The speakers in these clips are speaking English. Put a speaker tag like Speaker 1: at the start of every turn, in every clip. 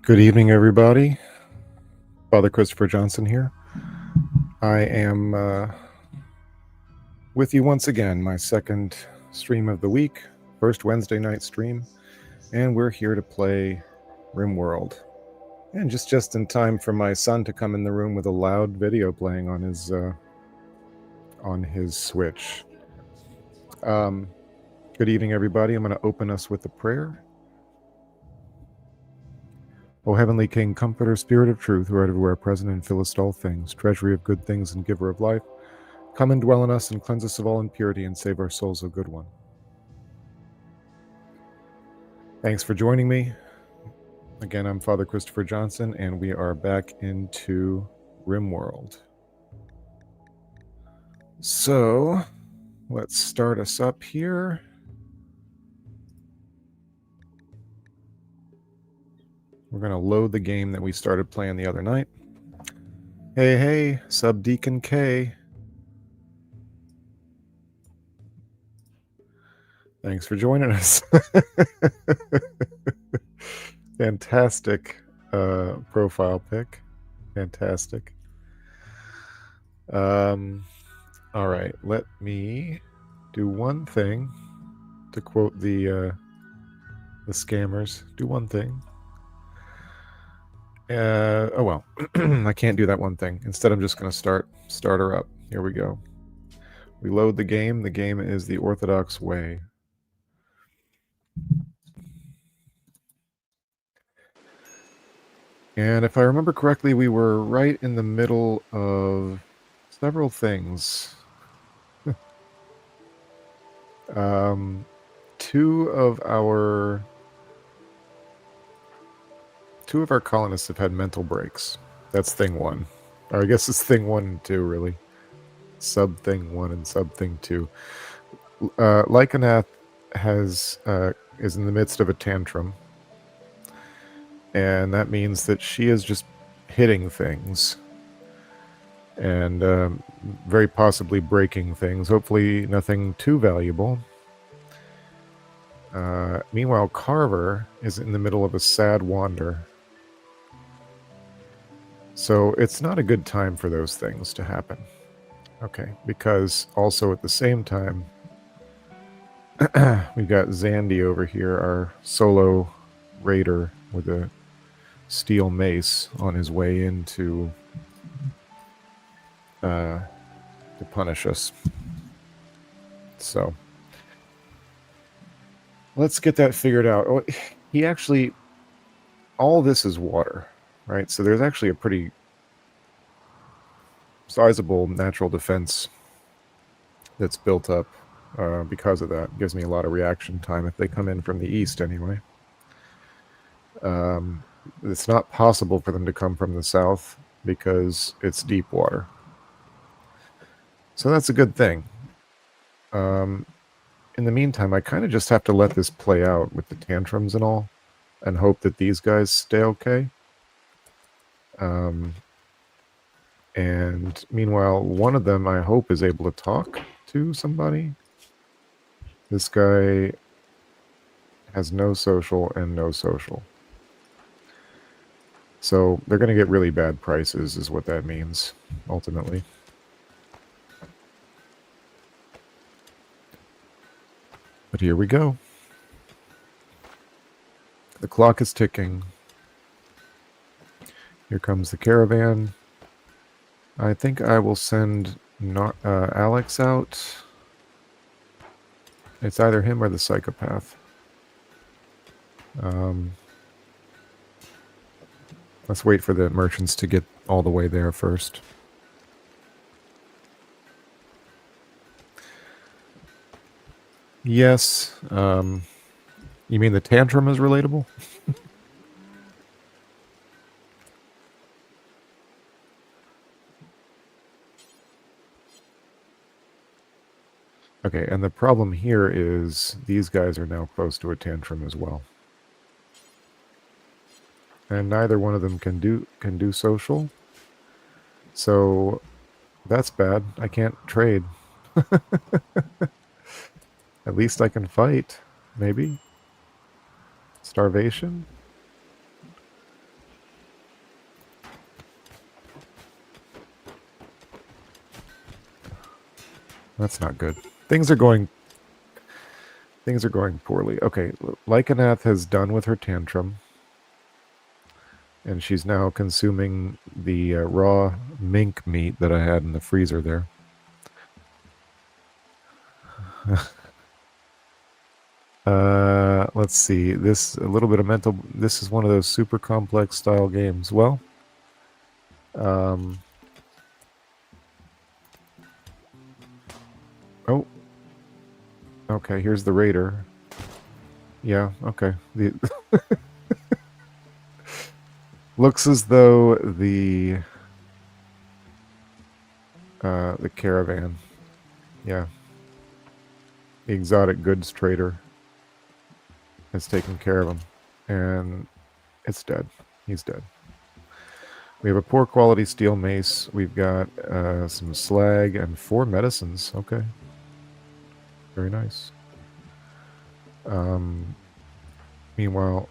Speaker 1: Good evening, everybody. Father Christopher Johnson here. I am with you once again, my second stream of the week, first Wednesday night stream, and we're here to play Rimworld. And just in time for my son to come in the room with a loud video playing on his Switch. Good evening, everybody. I'm going to open us with a prayer. O Heavenly King, Comforter, Spirit of Truth, who art everywhere present and fillest all things, treasury of good things and giver of life, come and dwell in us and cleanse us of all impurity and save our souls, O good one. Thanks for joining me. Again, I'm Father Christopher Johnson, and we are back into Rimworld. So, let's start us up here. We're going to load the game that we started playing the other night. Hey, Subdeacon K. Thanks for joining us. Fantastic profile pic. Fantastic. All right, let me do one thing. To quote the scammers, do one thing. Oh well, I can't do that one thing. Instead, I'm just going to start her up. Here we go. We load the game. The game is the Orthodox Way. And if I remember correctly, we were right in the middle of several things. Two of our colonists have had mental breaks. That's thing one. Or I guess it's thing 1 and 2, really. Sub thing 1 and sub thing 2. Lycanath is in the midst of a tantrum. And that means that she is just hitting things. And very possibly breaking things. Hopefully nothing too valuable. Meanwhile, Carver is in the middle of a sad wander. So it's not a good time for those things to happen. Okay, because also at the same time, we've got Zandy over here, our solo raider with a steel mace on his way in to punish us. So let's get that figured out. Oh, he actually, all this is water, right? So there's actually a pretty sizable natural defense that's built up because of that. It gives me a lot of reaction time if they come in from the east anyway. It's not possible for them to come from the south because it's deep water. So that's a good thing. In the meantime, I kind of just have to let this play out with the tantrums and all, and hope that these guys stay okay. And meanwhile, one of them, I hope, is able to talk to somebody. This guy has no social and no social. So they're going to get really bad prices, is what that means, ultimately. But here we go. The clock is ticking. Here comes the caravan. I think I will send Alex out. It's either him or the psychopath. Let's wait for the merchants to get all the way there first. Yes. You mean the tantrum is relatable? Okay, and the problem here is these guys are now close to a tantrum as well. And neither one of them can do social. So that's bad. I can't trade. At least I can fight, maybe. Starvation. That's not good. Things are going poorly. Okay, Lycanath has done with her tantrum, and she's now consuming the raw mink meat that I had in the freezer there. Let's see. This a little bit of mental. This is one of those super complex style games. Well, oh, okay. Here's the raider. Yeah. Okay. Looks as though the caravan. Yeah. The exotic goods trader has taken care of him, and it's dead. He's dead. We have a poor quality steel mace. We've got some slag and 4 medicines. Okay. Very nice. Meanwhile,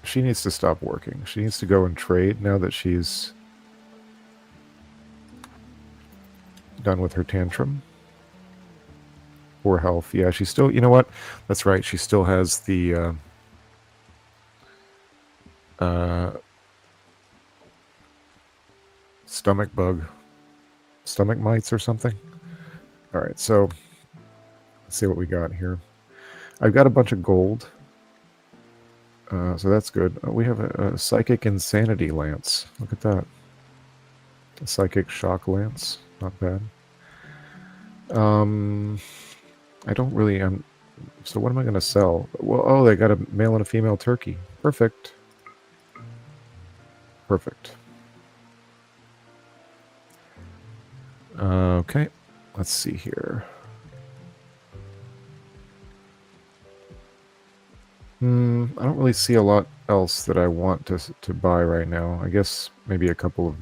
Speaker 1: she needs to stop working. She needs to go and trade now that she's done with her tantrum. Poor health. Yeah, she still, you know what? That's right. She still has the stomach bug. Stomach mites or something. All right, so let's see what we got here. I've got a bunch of gold. So that's good. We have a psychic insanity lance. Look at that. A psychic shock lance. Not bad. I don't really... so what am I going to sell? Well, oh, they got a male and a female turkey. Perfect. Perfect. Okay. Let's see here. I don't really see a lot else that I want to buy right now. I guess maybe a couple of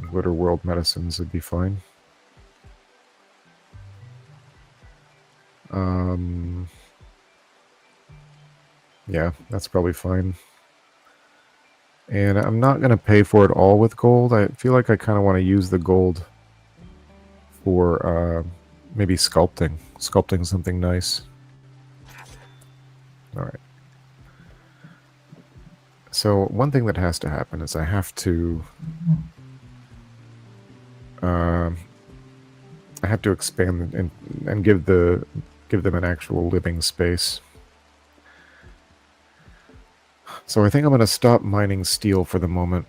Speaker 1: Glitter World medicines would be fine. Yeah, that's probably fine. And I'm not going to pay for it all with gold. I feel like I kind of want to use the gold for maybe sculpting. Sculpting something nice. All right. So one thing that has to happen is I have to... expand and give them an actual living space. So I think I'm going to stop mining steel for the moment.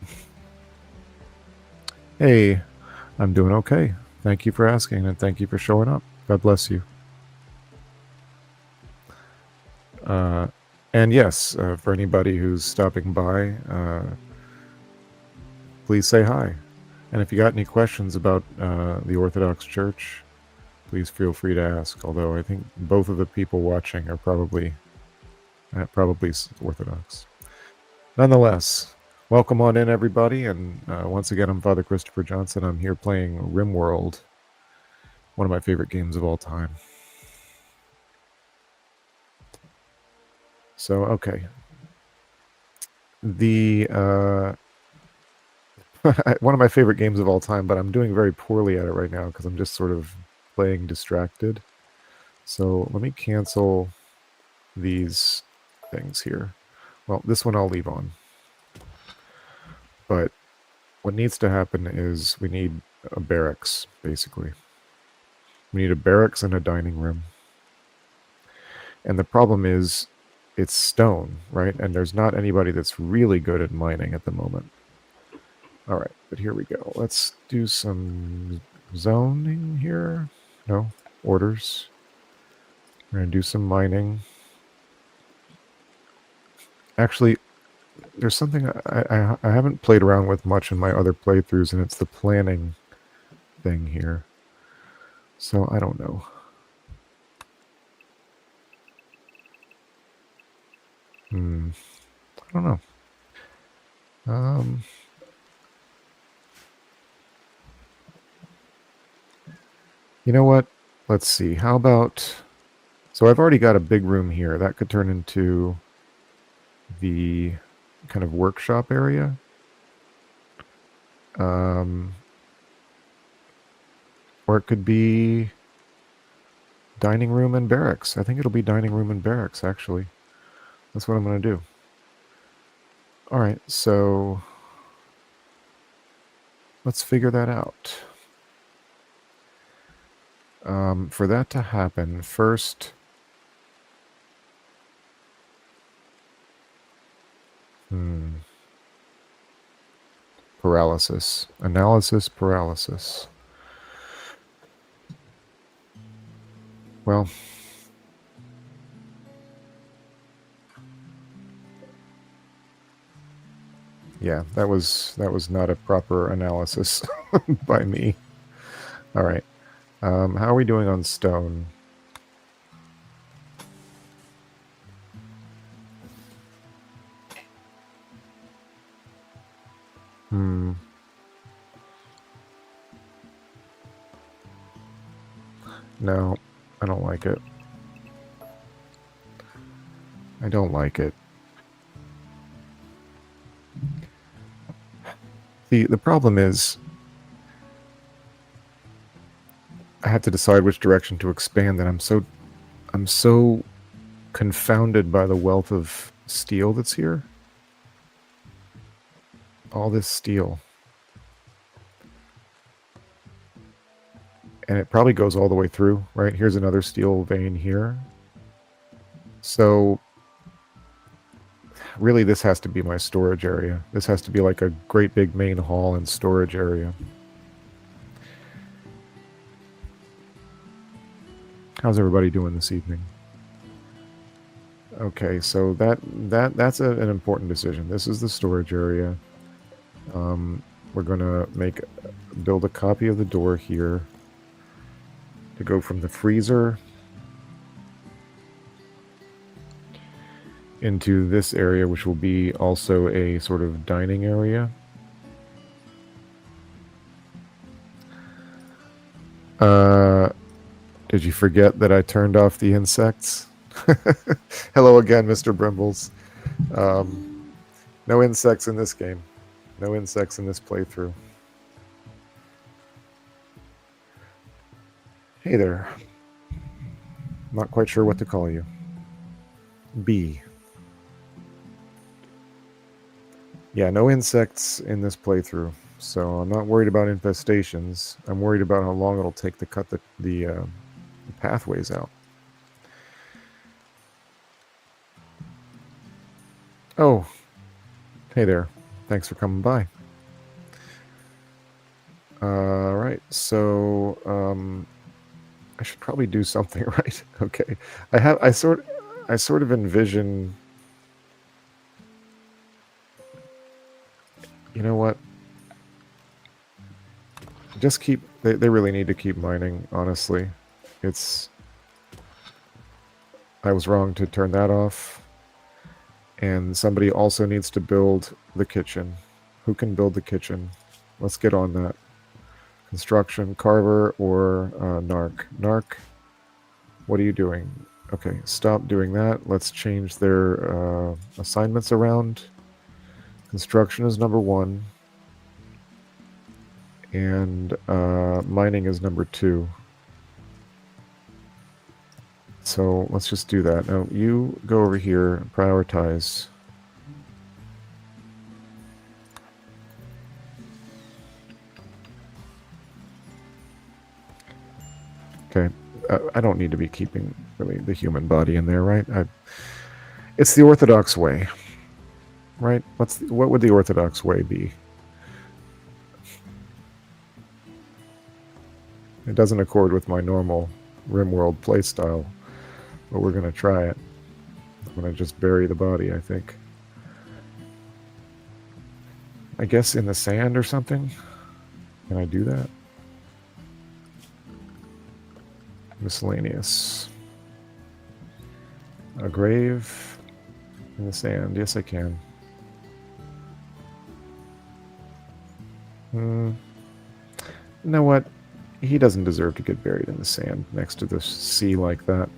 Speaker 1: Hey, I'm doing okay. Thank you for asking, and thank you for showing up. God bless you. And yes, for anybody who's stopping by, please say hi. And if you got any questions about the Orthodox Church, please feel free to ask. Although I think both of the people watching are probably Orthodox. Nonetheless, welcome on in, everybody. And once again, I'm Father Christopher Johnson. I'm here playing Rimworld, one of my favorite games of all time. So, okay. The one of my favorite games of all time, but I'm doing very poorly at it right now because I'm just sort of playing distracted. So let me cancel these things here. Well, this one I'll leave on. But what needs to happen is we need a barracks, basically. We need a barracks and a dining room. And the problem is it's stone, right? And there's not anybody that's really good at mining at the moment. All right, but here we go. Let's do some zoning here. No, orders. We're going to do some mining. Actually, there's something I haven't played around with much in my other playthroughs, and it's the planning thing here. So I don't know. I don't know. You know what? Let's see. How about... So I've already got a big room here. That could turn into the kind of workshop area. Or it could be dining room and barracks. I think it'll be dining room and barracks, actually. That's what I'm going to do. All right, so let's figure that out. For that to happen, first... Paralysis. Analysis paralysis. Well... Yeah, that was not a proper analysis by me. All right. How are we doing on stone? No, I don't like it. I don't like it. The problem is I have to decide which direction to expand, and I'm so confounded by the wealth of steel that's here. All this steel. And it probably goes all the way through, right? Here's another steel vein here. So really this has to be my storage area. This has to be like a great big main hall and storage area. How's everybody doing this evening? Okay, so that's an important decision. This is the storage area. We're gonna build a copy of the door here to go from the freezer into this area, which will be also a sort of dining area. Did you forget that I turned off the insects? Hello again, Mr. Brimbles. No insects in this game. No insects in this playthrough. Hey there. Not quite sure what to call you. B. Yeah, no insects in this playthrough. So I'm not worried about infestations. I'm worried about how long it'll take to cut the pathways out. Oh, hey there. Thanks for coming by. Right, so I should probably do something, right? Okay. I sort of envision... You know what? Just keep... They really need to keep mining, honestly. I was wrong to turn that off. And somebody also needs to build the kitchen. Who can build the kitchen? Let's get on that. Construction, Carver, or Narc. Narc, what are you doing? Okay, stop doing that. Let's change their assignments around. Construction is number 1. And mining is number 2. So let's just do that. Now you go over here and prioritize. Okay, I don't need to be keeping really the human body in there, right? It's the Orthodox Way, right? What would the Orthodox Way be? It doesn't accord with my normal Rimworld playstyle, but we're going to try it. I'm going to just bury the body, I think. I guess in the sand or something? Can I do that? Miscellaneous. A grave in the sand. Yes, I can. You know what? He doesn't deserve to get buried in the sand next to the sea like that.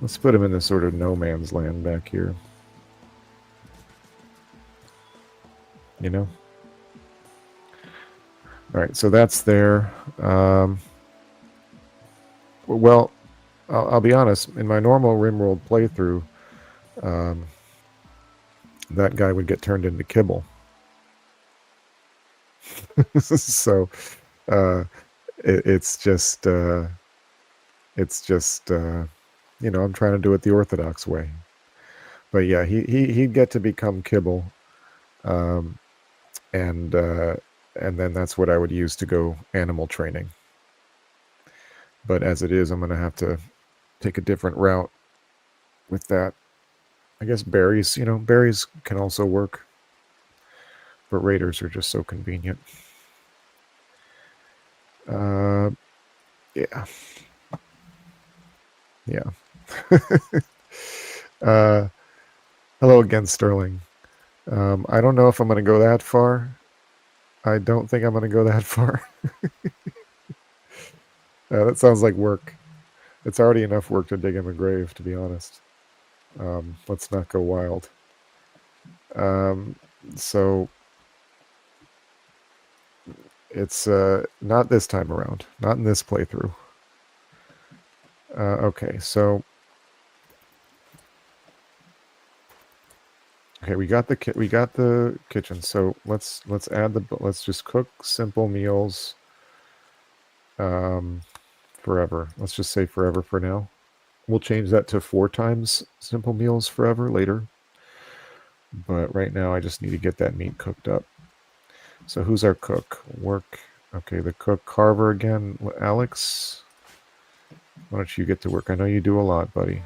Speaker 1: Let's put him in this sort of no man's land back here. You know? Alright, so that's there. Well, I'll be honest. In my normal Rimworld playthrough, that guy would get turned into kibble. So it's just I'm trying to do it the Orthodox way. But yeah, he'd get to become kibble, and then that's what I would use to go animal training. But as it is, I'm gonna have to take a different route with that. I guess berries, berries can also work, but raiders are just so convenient. Yeah. Yeah. Hello again, Sterling. I don't know if I'm going to go that far. I don't think I'm going to go that far. That sounds like work. It's already enough work to dig him a grave, to be honest. Let's not go wild. So it's not this time around. Not in this playthrough. Okay, so we got the kitchen. So let's just cook simple meals. Forever. Let's just say forever for now. We'll change that to 4 times simple meals forever later. But right now I just need to get that meat cooked up. So who's our cook? Work. Okay, the cook. Carver again. Alex, why don't you get to work? I know you do a lot, buddy.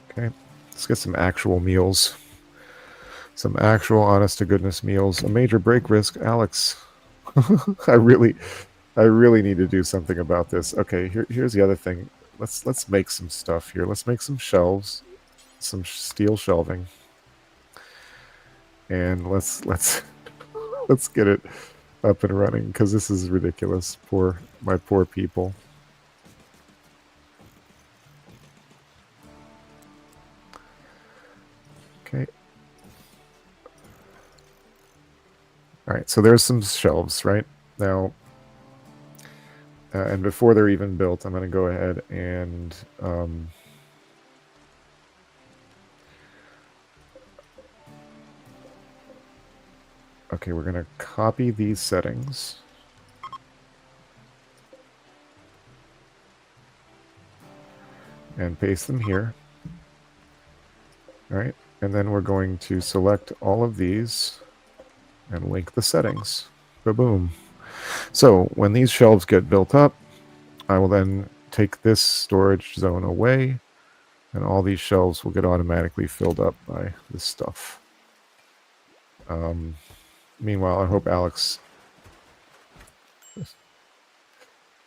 Speaker 1: Okay, let's get some actual meals. Some actual honest-to-goodness meals. A major break risk. Alex, I really need to do something about this. Okay, here's the other thing. Let's make some stuff here. Let's make some shelves, some steel shelving, and let's let's get it up and running because this is ridiculous. My poor people. Okay. All right. So there's some shelves right now, and before they're even built, I'm going to go ahead and okay, we're going to copy these settings. And paste them here. All right, and then we're going to select all of these and link the settings. Ba-boom. So when these shelves get built up, I will then take this storage zone away, and all these shelves will get automatically filled up by this stuff. Meanwhile, I hope Alex...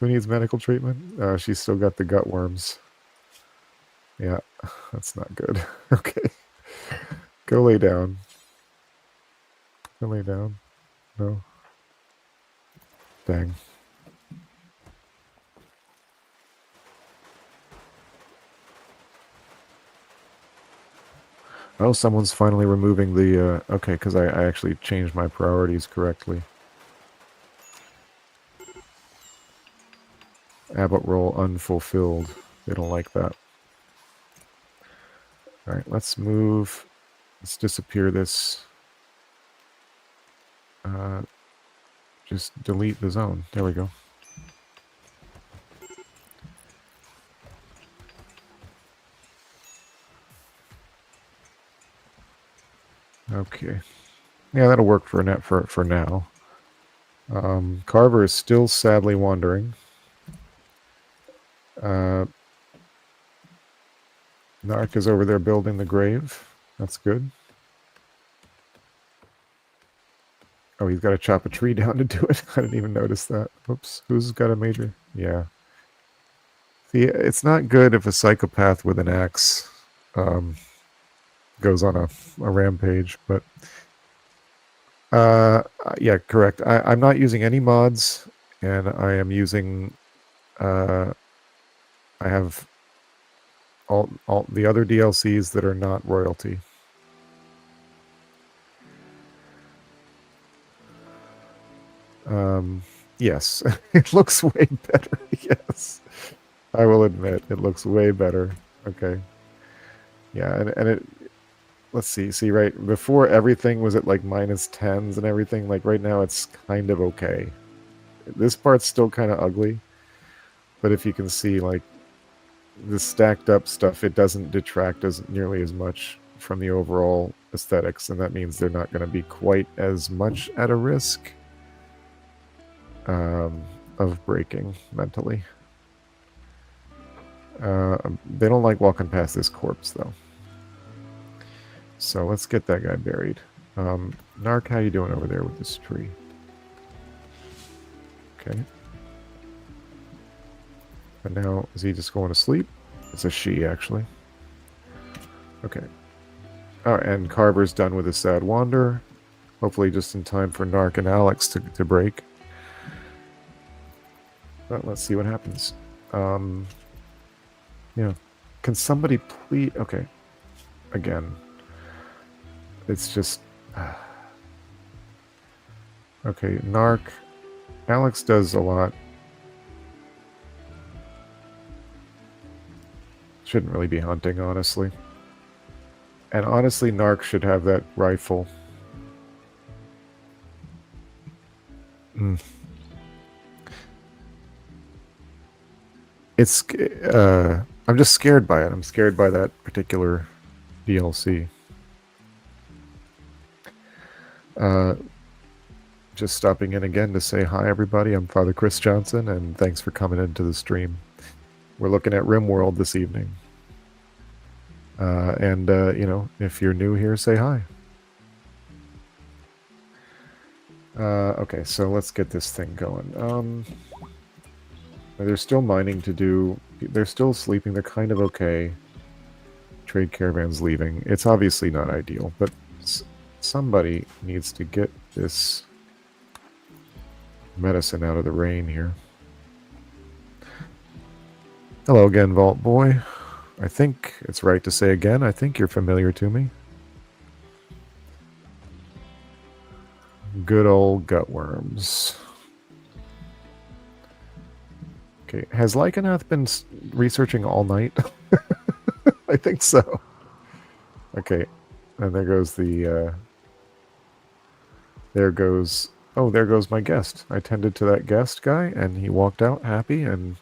Speaker 1: Who needs medical treatment? She's still got the gut worms. Yeah, that's not good. Okay. Go lay down. Go lay down. No. Dang. Oh, someone's finally removing the... okay, because I actually changed my priorities correctly. Abbott role unfulfilled. They don't like that. All right, let's move. Let's disappear this. Just delete the zone. There we go. Okay. Yeah, that'll work for now. Carver is still sadly wandering. Nark is over there building the grave. That's good. Oh, he's got to chop a tree down to do it. I didn't even notice that. Oops. Who's got a major? Yeah. See, it's not good if a psychopath with an axe goes on a rampage, but yeah, correct. I'm not using any mods, and I am using I have all the other DLCs that are not royalty. Yes, it looks way better. Yes, I will admit it looks way better. Okay. Yeah, and it, let's see, right before everything was at like minus tens and everything, like right now it's kind of okay. This part's still kind of ugly, but if you can see, like, the stacked up stuff, it doesn't detract as nearly as much from the overall aesthetics, and that means they're not going to be quite as much at a risk of breaking mentally. They don't like walking past this corpse, though. So let's get that guy buried. Narc, how you doing over there with this tree? Okay. And now, is he just going to sleep? It's a she, actually. Okay. Oh, and Carver's done with his sad wander. Hopefully just in time for Narc and Alex to break. But let's see what happens. Yeah. Can somebody please... Okay. Again. It's just... Okay, Narc. Alex does a lot. Shouldn't really be hunting, honestly. And honestly, Narc should have that rifle. It's... I'm just scared by it. I'm scared by that particular DLC. Just stopping in again to say hi, everybody. I'm Father Chris Johnson, and thanks for coming into the stream. We're looking at Rimworld this evening. And you know, if you're new here, say hi. Okay, so let's get this thing going. They're still mining to do. They're still sleeping. They're kind of okay. Trade caravan's leaving. It's obviously not ideal, but somebody needs to get this medicine out of the rain here. Hello again, Vault Boy. I think it's right to say again, I think you're familiar to me. Good old gutworms. Okay, has Lycanath been researching all night? I think so. Okay, and there goes the... there goes... Oh, there goes my guest. I tended to that guest guy, and he walked out happy and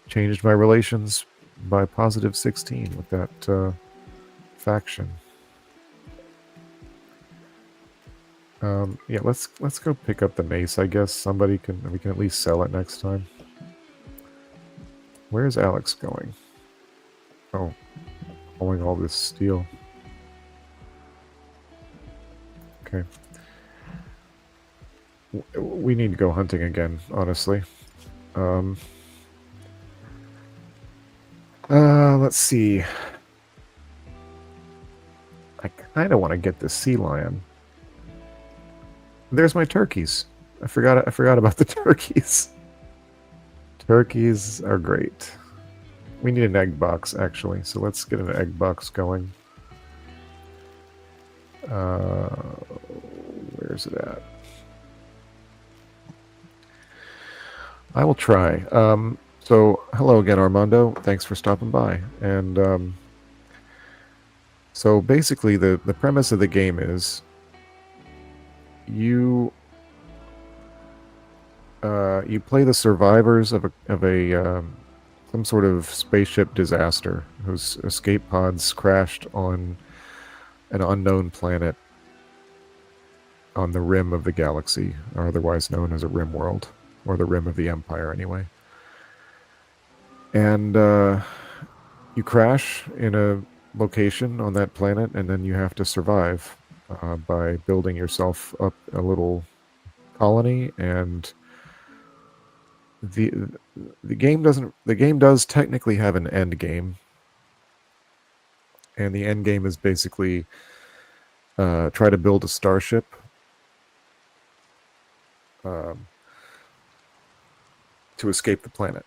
Speaker 1: changed my relations by positive 16 with that faction. Yeah, let's go pick up the mace, I guess. We can at least sell it next time. Where's Alex going? Oh, pulling all this steel. Okay. We need to go hunting again, honestly. Let's see. I kind of want to get the sea lion. There's my turkeys. I forgot about the turkeys. Turkeys are great. We need an egg box, actually, so let's get an egg box going. Where's it at? I will try. So, hello again, Armando. Thanks for stopping by. And so basically, the premise of the game is you play the survivors of some sort of spaceship disaster whose escape pods crashed on an unknown planet on the rim of the galaxy, or otherwise known as a Rimworld, or the rim of the Empire, anyway. And you crash in a location on that planet, and then you have to survive by building yourself up a little colony. And the game does technically have an end game, and the end game is basically try to build a starship to escape the planet.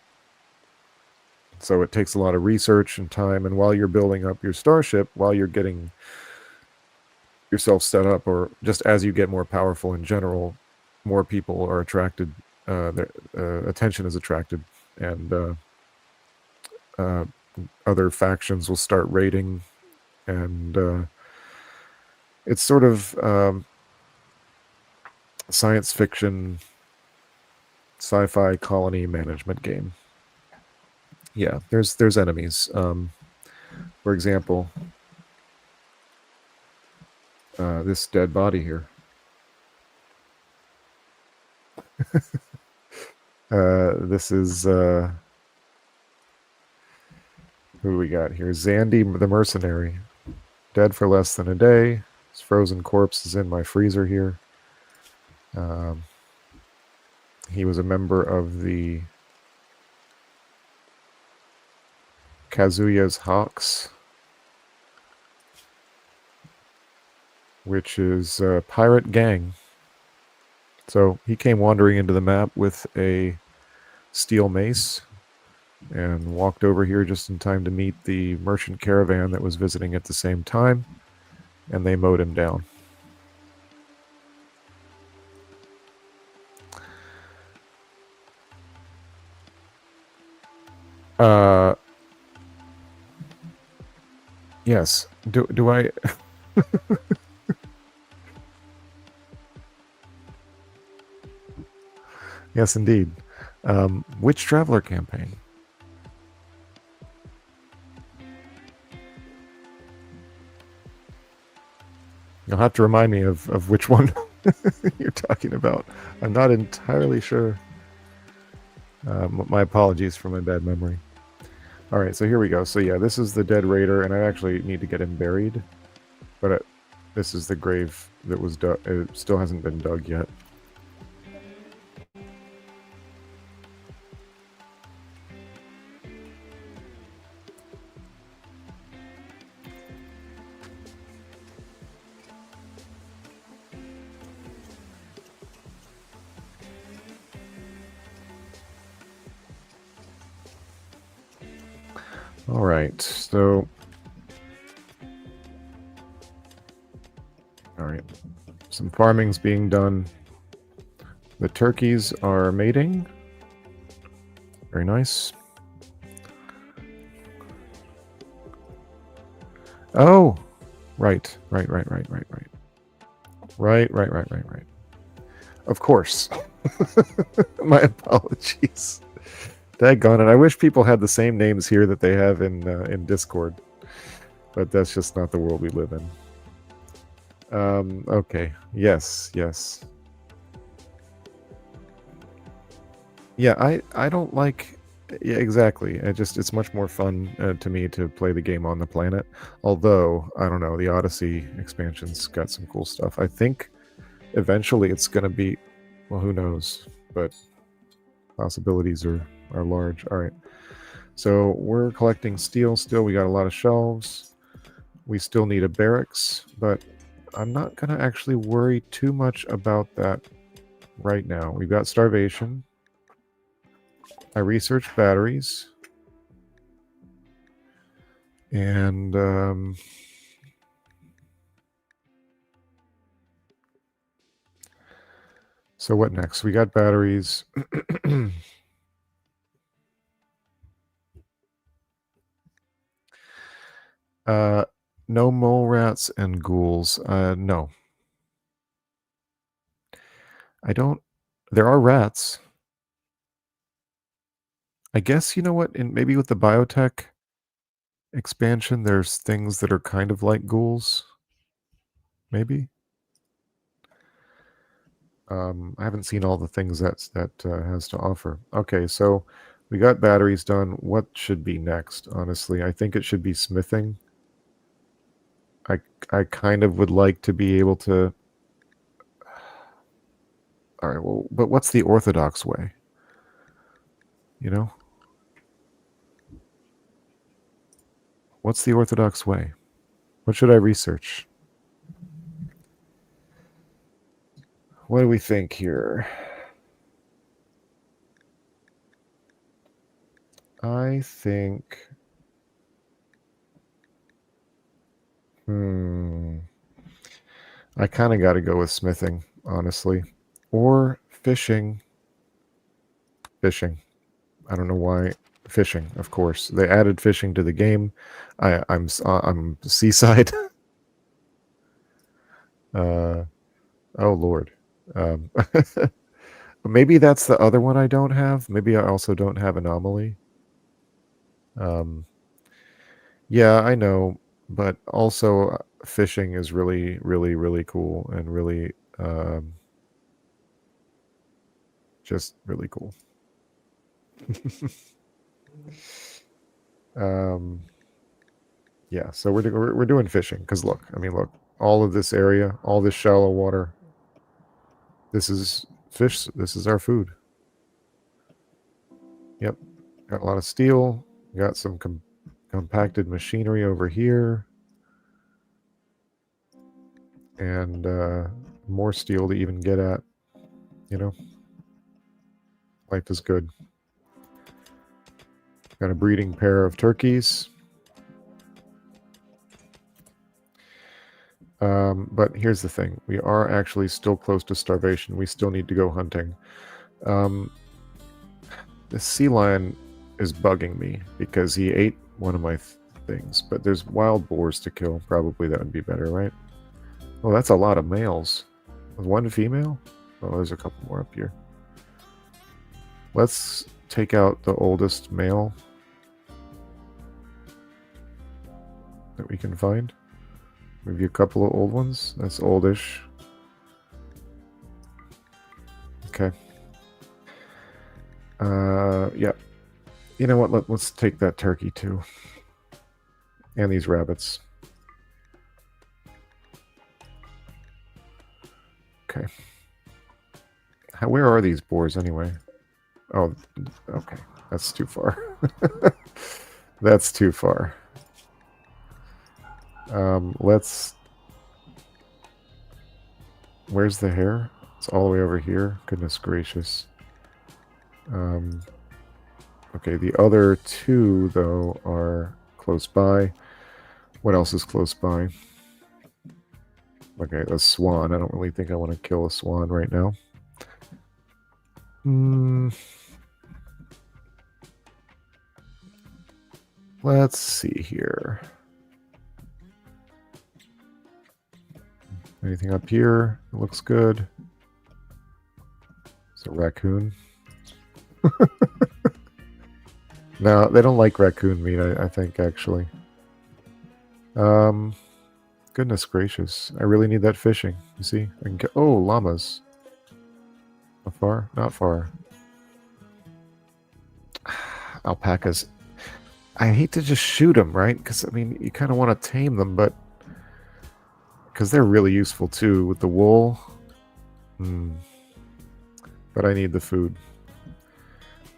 Speaker 1: So it takes a lot of research and time, and while you're building up your starship, while you're getting yourself set up, or just as you get more powerful in general, more people are attracted, their attention is attracted, and other factions will start raiding, and it's sort of science fiction, sci-fi colony management game. Yeah, there's enemies. For example, this dead body here. This is who we got here? Zandy the mercenary, dead for less than a day. His frozen corpse is in my freezer here. He was a member of the Kazuya's Hawks, which is a pirate gang. So he came wandering into the map with a steel mace and walked over here just in time to meet the merchant caravan that was visiting at the same time, and they mowed him down. Yes. Do I... Yes, indeed. Which traveler campaign? You'll have to remind me of which one you're talking about. I'm not entirely sure. My apologies for my bad memory. All right, so here we go. So yeah, this is the dead raider, and I actually need to get him buried. But this is the grave that was dug. It still hasn't been dug yet. All right, so... All right, some farming's being done. The turkeys are mating. Very nice. Oh, right. Right. Of course. My apologies. Daggone it. I wish people had the same names here that they have in Discord. But that's just not the world we live in. Okay. Yes. Yeah, I don't like... Yeah, exactly. It's much more fun to me to play the game on the planet. Although, I don't know, the Odyssey expansion's got some cool stuff. I think eventually it's going to be... Well, who knows? But possibilities are large. All right. So we're collecting steel still. We got a lot of shelves. We still need a barracks, but I'm not going to actually worry too much about that right now. We've got starvation. I researched batteries. And so what next? We got batteries. No mole rats and ghouls. No. I don't... There are rats. I guess, you know what? Maybe with the biotech expansion, there's things that are kind of like ghouls. Maybe. I haven't seen all the things that has to offer. Okay, so we got batteries done. What should be next? Honestly, I think it should be smithing. I kind of would like to be able to... All right, well, but what's the Orthodox way? You know? What's the Orthodox way? What should I research? What do we think here? I think... I kind of got to go with smithing, honestly. or fishing. Fishing. I don't know why. Fishing, of course. They added fishing to the game. I'm seaside. Oh Lord. Maybe that's the other one I don't have. Maybe I also don't have anomaly. Yeah, I know, but also fishing is really, really, really cool and really, just really cool. Yeah, so we're doing fishing because look, I mean, look, all of this area, all this shallow water. This is fish. This is our food. Yep, got a lot of steel. Got some compacted machinery over here, and more steel to even get at. You know, life is good. Got a breeding pair of turkeys. But here's the thing. We are actually still close to starvation. We still need to go hunting. The sea lion is bugging me because he ate one of my things. But there's wild boars to kill. Probably that would be better, right? Oh, that's a lot of males. One female? Oh, there's a couple more up here. Let's take out the oldest male that we can find. Maybe a couple of old ones. That's oldish. Okay. Yeah. You know what? Let's take that turkey too. And these rabbits. Okay. Where are these boars anyway? Oh, okay. That's too far. That's too far. Let's... Where's the hare? It's all the way over here. Goodness gracious. Okay, the other two, though, are close by. What else is close by? Okay, a swan. I don't really think I want to kill a swan right now. Let's see here. Anything up here? It looks good. It's a raccoon. No, they don't like raccoon meat, I think, actually. Goodness gracious. I really need that fishing. You see? I can get... Oh, llamas. How far? Not far. Alpacas. I hate to just shoot them, right? Because, I mean, you kind of want to tame them, but... Because they're really useful, too, with the wool. But I need the food.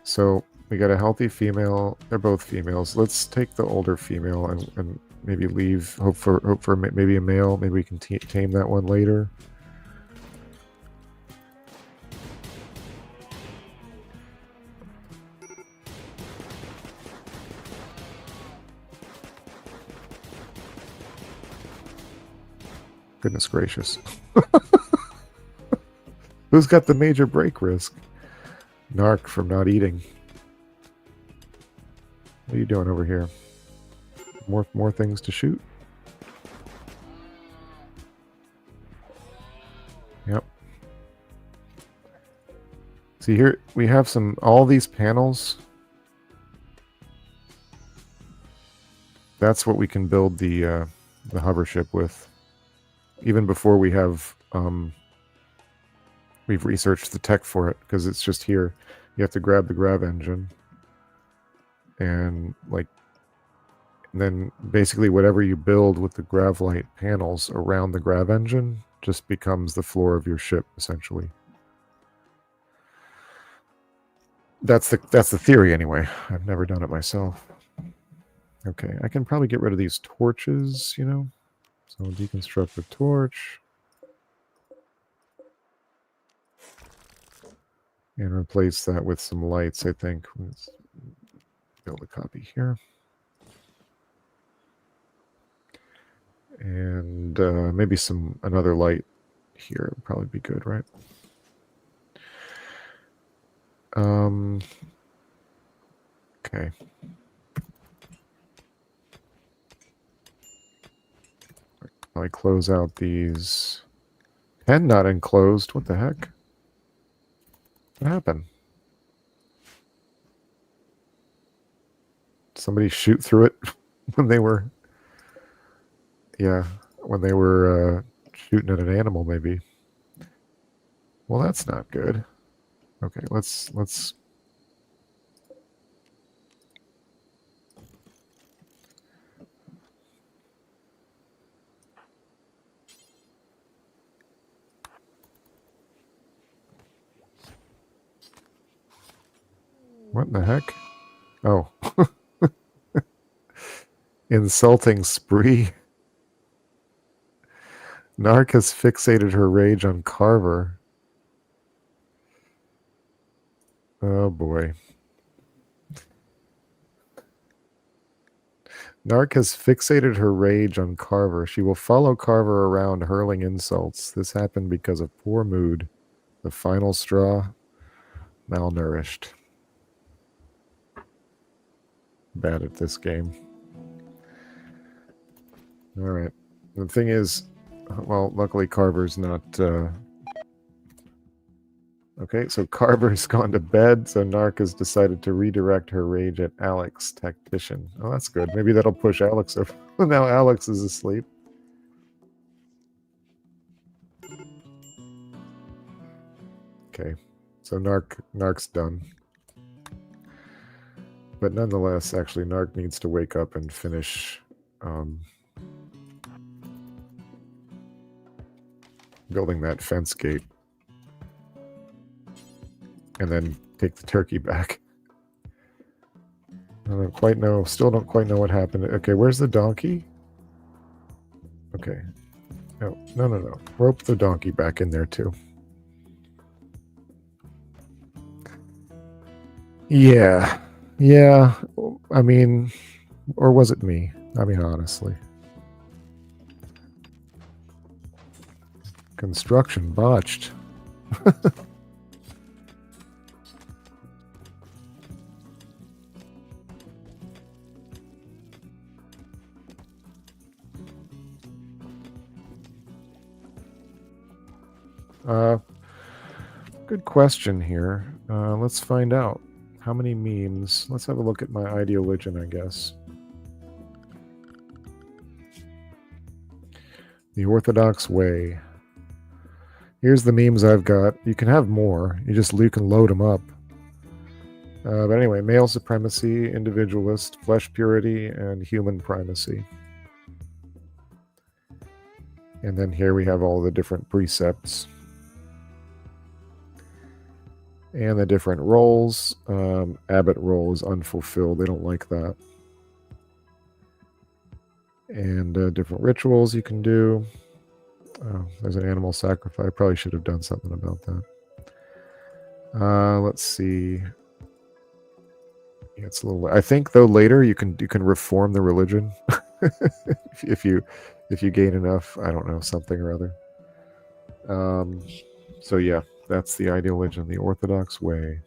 Speaker 1: So, we got a healthy female. They're both females. Let's take the older female and maybe leave. Hope for maybe a male. Maybe we can tame that one later. Goodness gracious. Who's got the major break risk? Narc from not eating. What are you doing over here? More things to shoot? Yep. See here, we have all these panels. That's what we can build the hover ship with. Even before we have, we've researched the tech for it, because it's just here. You have to grab the grav engine. And, then basically whatever you build with the gravlight panels around the grav engine just becomes the floor of your ship, essentially. That's the theory, anyway. I've never done it myself. Okay, I can probably get rid of these torches, you know? So deconstruct the torch. And replace that with some lights, I think. Let's build a copy here. And maybe another light here would probably be good, right? Okay. I close out these. Pen not enclosed. What the heck? What happened? Somebody shoot through it when they were, when they were shooting at an animal, maybe. Well, that's not good. Okay, let's. What in the heck? Oh. Insulting spree. Narc has fixated her rage on Carver. Oh boy. Narc has fixated her rage on Carver. She will follow Carver around hurling insults. This happened because of poor mood. The final straw, malnourished. Bad at this game. All right. The thing is, well, luckily Carver's not... Okay, so Carver's gone to bed, so Narc has decided to redirect her rage at Alex, tactician. Oh, that's good. Maybe that'll push Alex over. Now Alex is asleep. Okay, so Narc's done. But nonetheless, actually, Narc needs to wake up and finish building that fence gate. And then take the turkey back. I don't quite know, still don't quite know what happened. Okay, where's the donkey? Okay. No. Rope the donkey back in there too. Yeah. I mean, or was it me? I mean, honestly. Construction botched. Good question here. Let's find out. How many memes? Let's have a look at my ideologian, I guess. The Orthodox Way. Here's the memes I've got. You can have more. You can load them up. But anyway, male supremacy, individualist, flesh purity, and human primacy. And then here we have all the different precepts. And the different roles. Abbot role is unfulfilled. They don't like that. And different rituals you can do. Oh, there's an animal sacrifice. I probably should have done something about that. Let's see. Yeah, it's a little. I think though later you can reform the religion if you gain enough. I don't know, something or other. So yeah, that's the ideal religion, the Orthodox Way.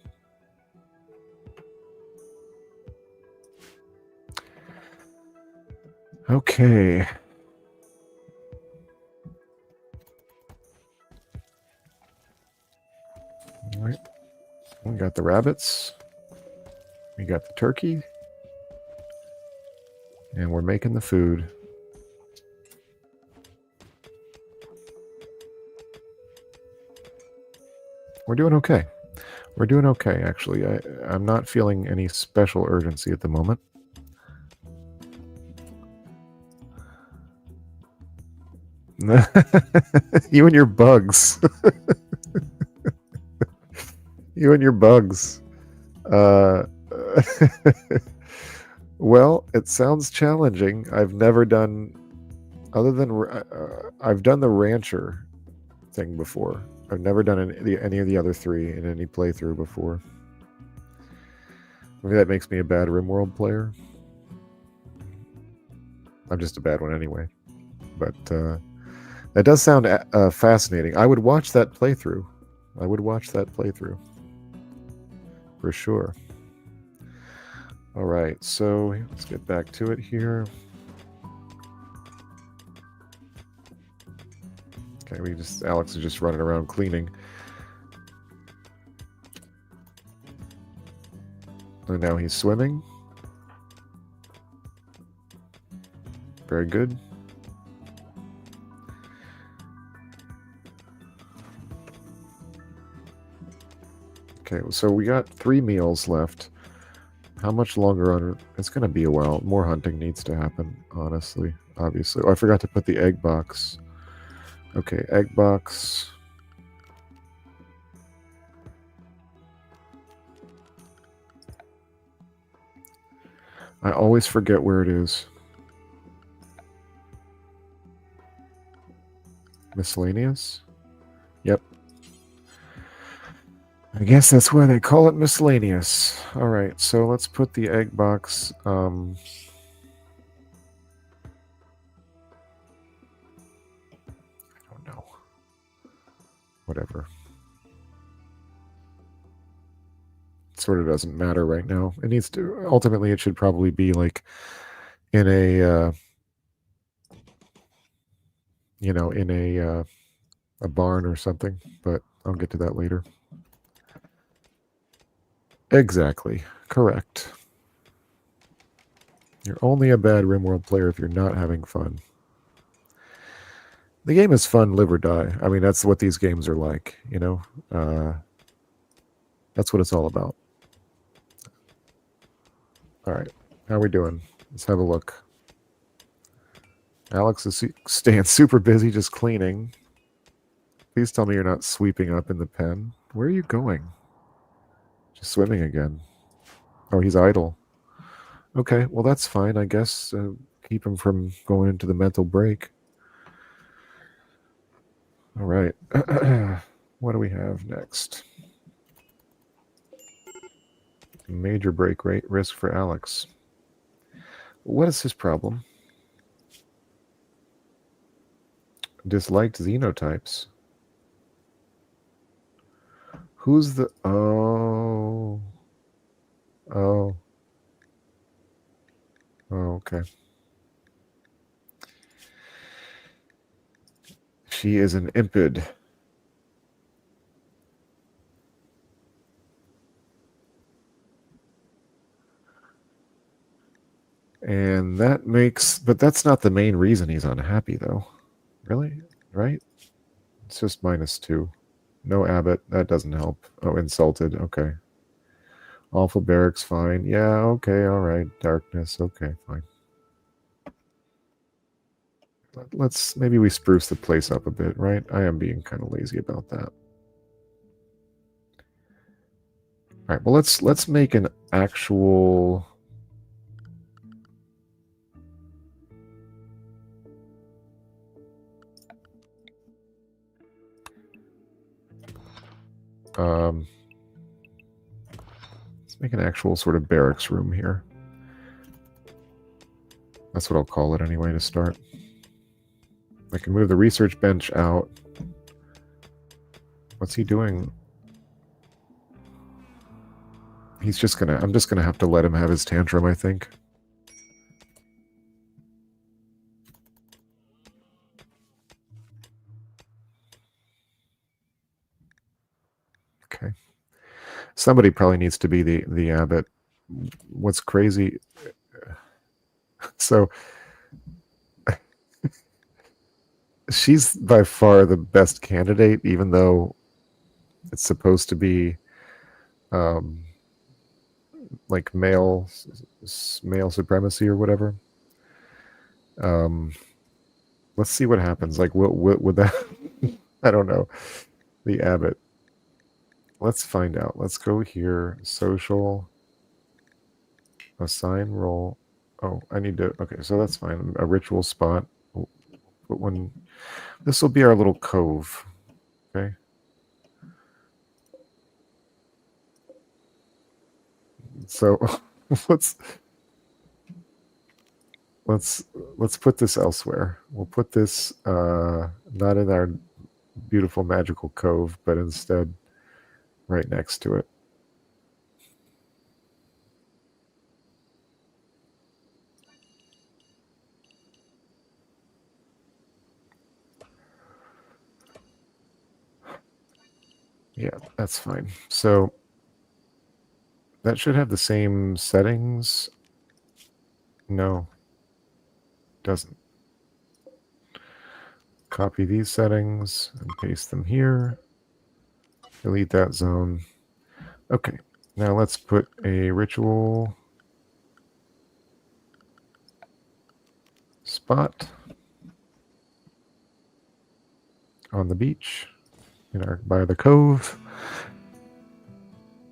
Speaker 1: Okay. All right. We got the rabbits. We got the turkey. And we're making the food. We're doing okay. We're doing okay, actually. I'm not feeling any special urgency at the moment. You and your bugs. You and your bugs. Well, it sounds challenging. I've never done, other than I've done the rancher thing before. I've never done any of the other three in any playthrough before. Maybe that makes me a bad Rimworld player. I'm just a bad one anyway. But that does sound fascinating. I would watch that playthrough. for sure. All right, so let's get back to it here. Okay, Alex is just running around cleaning. And now he's swimming. Very good. Okay, so we got 3 meals left. How much longer on it? It's going to be a while. More hunting needs to happen, honestly, obviously. Oh, I forgot to put the egg box. Okay, egg box. I always forget where it is. Miscellaneous? Yep. I guess that's why they call it miscellaneous. All right, so let's put the egg box. I don't know. Whatever. It sort of doesn't matter right now. It needs to. Ultimately, it should probably be like in a, in a barn or something. But I'll get to that later. Exactly. Correct. You're only a bad Rimworld player if you're not having fun. The game is fun, live or die. I mean, that's what these games are like, That's what it's all about. All right. How are we doing? Let's have a look. Alex is staying super busy just cleaning. Please tell me you're not sweeping up in the pen. Where are you going? Just swimming again. Oh, he's idle. Okay, well, that's fine, I guess. Keep him from going into the mental break. All right. What do we have next? Major break rate risk for Alex. What is his problem? Disliked xenotypes. Who's the... Oh, okay. She is an impid. And that makes... But that's not the main reason he's unhappy, though. Really? Right? It's just -2. No Abbott. That doesn't help. Oh, insulted. Okay. Awful barracks. Fine. Yeah, okay. All right. Darkness. Okay, fine. Maybe we spruce the place up a bit, right? I am being kind of lazy about that. All right, well, let's make an actual... let's make an actual sort of barracks room here. That's what I'll call it anyway to start. I can move the research bench out. What's he doing? I'm just gonna have to let him have his tantrum, I think. Okay. Somebody probably needs to be the abbot. What's crazy... So... she's by far the best candidate, even though it's supposed to be like male supremacy or whatever. Let's see what happens. Like, what would that... I don't know. The abbot. Let's find out. Let's go here. Social. Assign role. Oh, I need to... Okay, so that's fine. A ritual spot. Put one... This will be our little cove. Okay. So let's put this elsewhere. We'll put this not in our beautiful magical cove, but instead right next to it. Yeah, that's fine. So that should have the same settings. No, doesn't. Copy these settings and paste them here. Delete that zone. Okay, now let's put a ritual spot on the beach by the cove.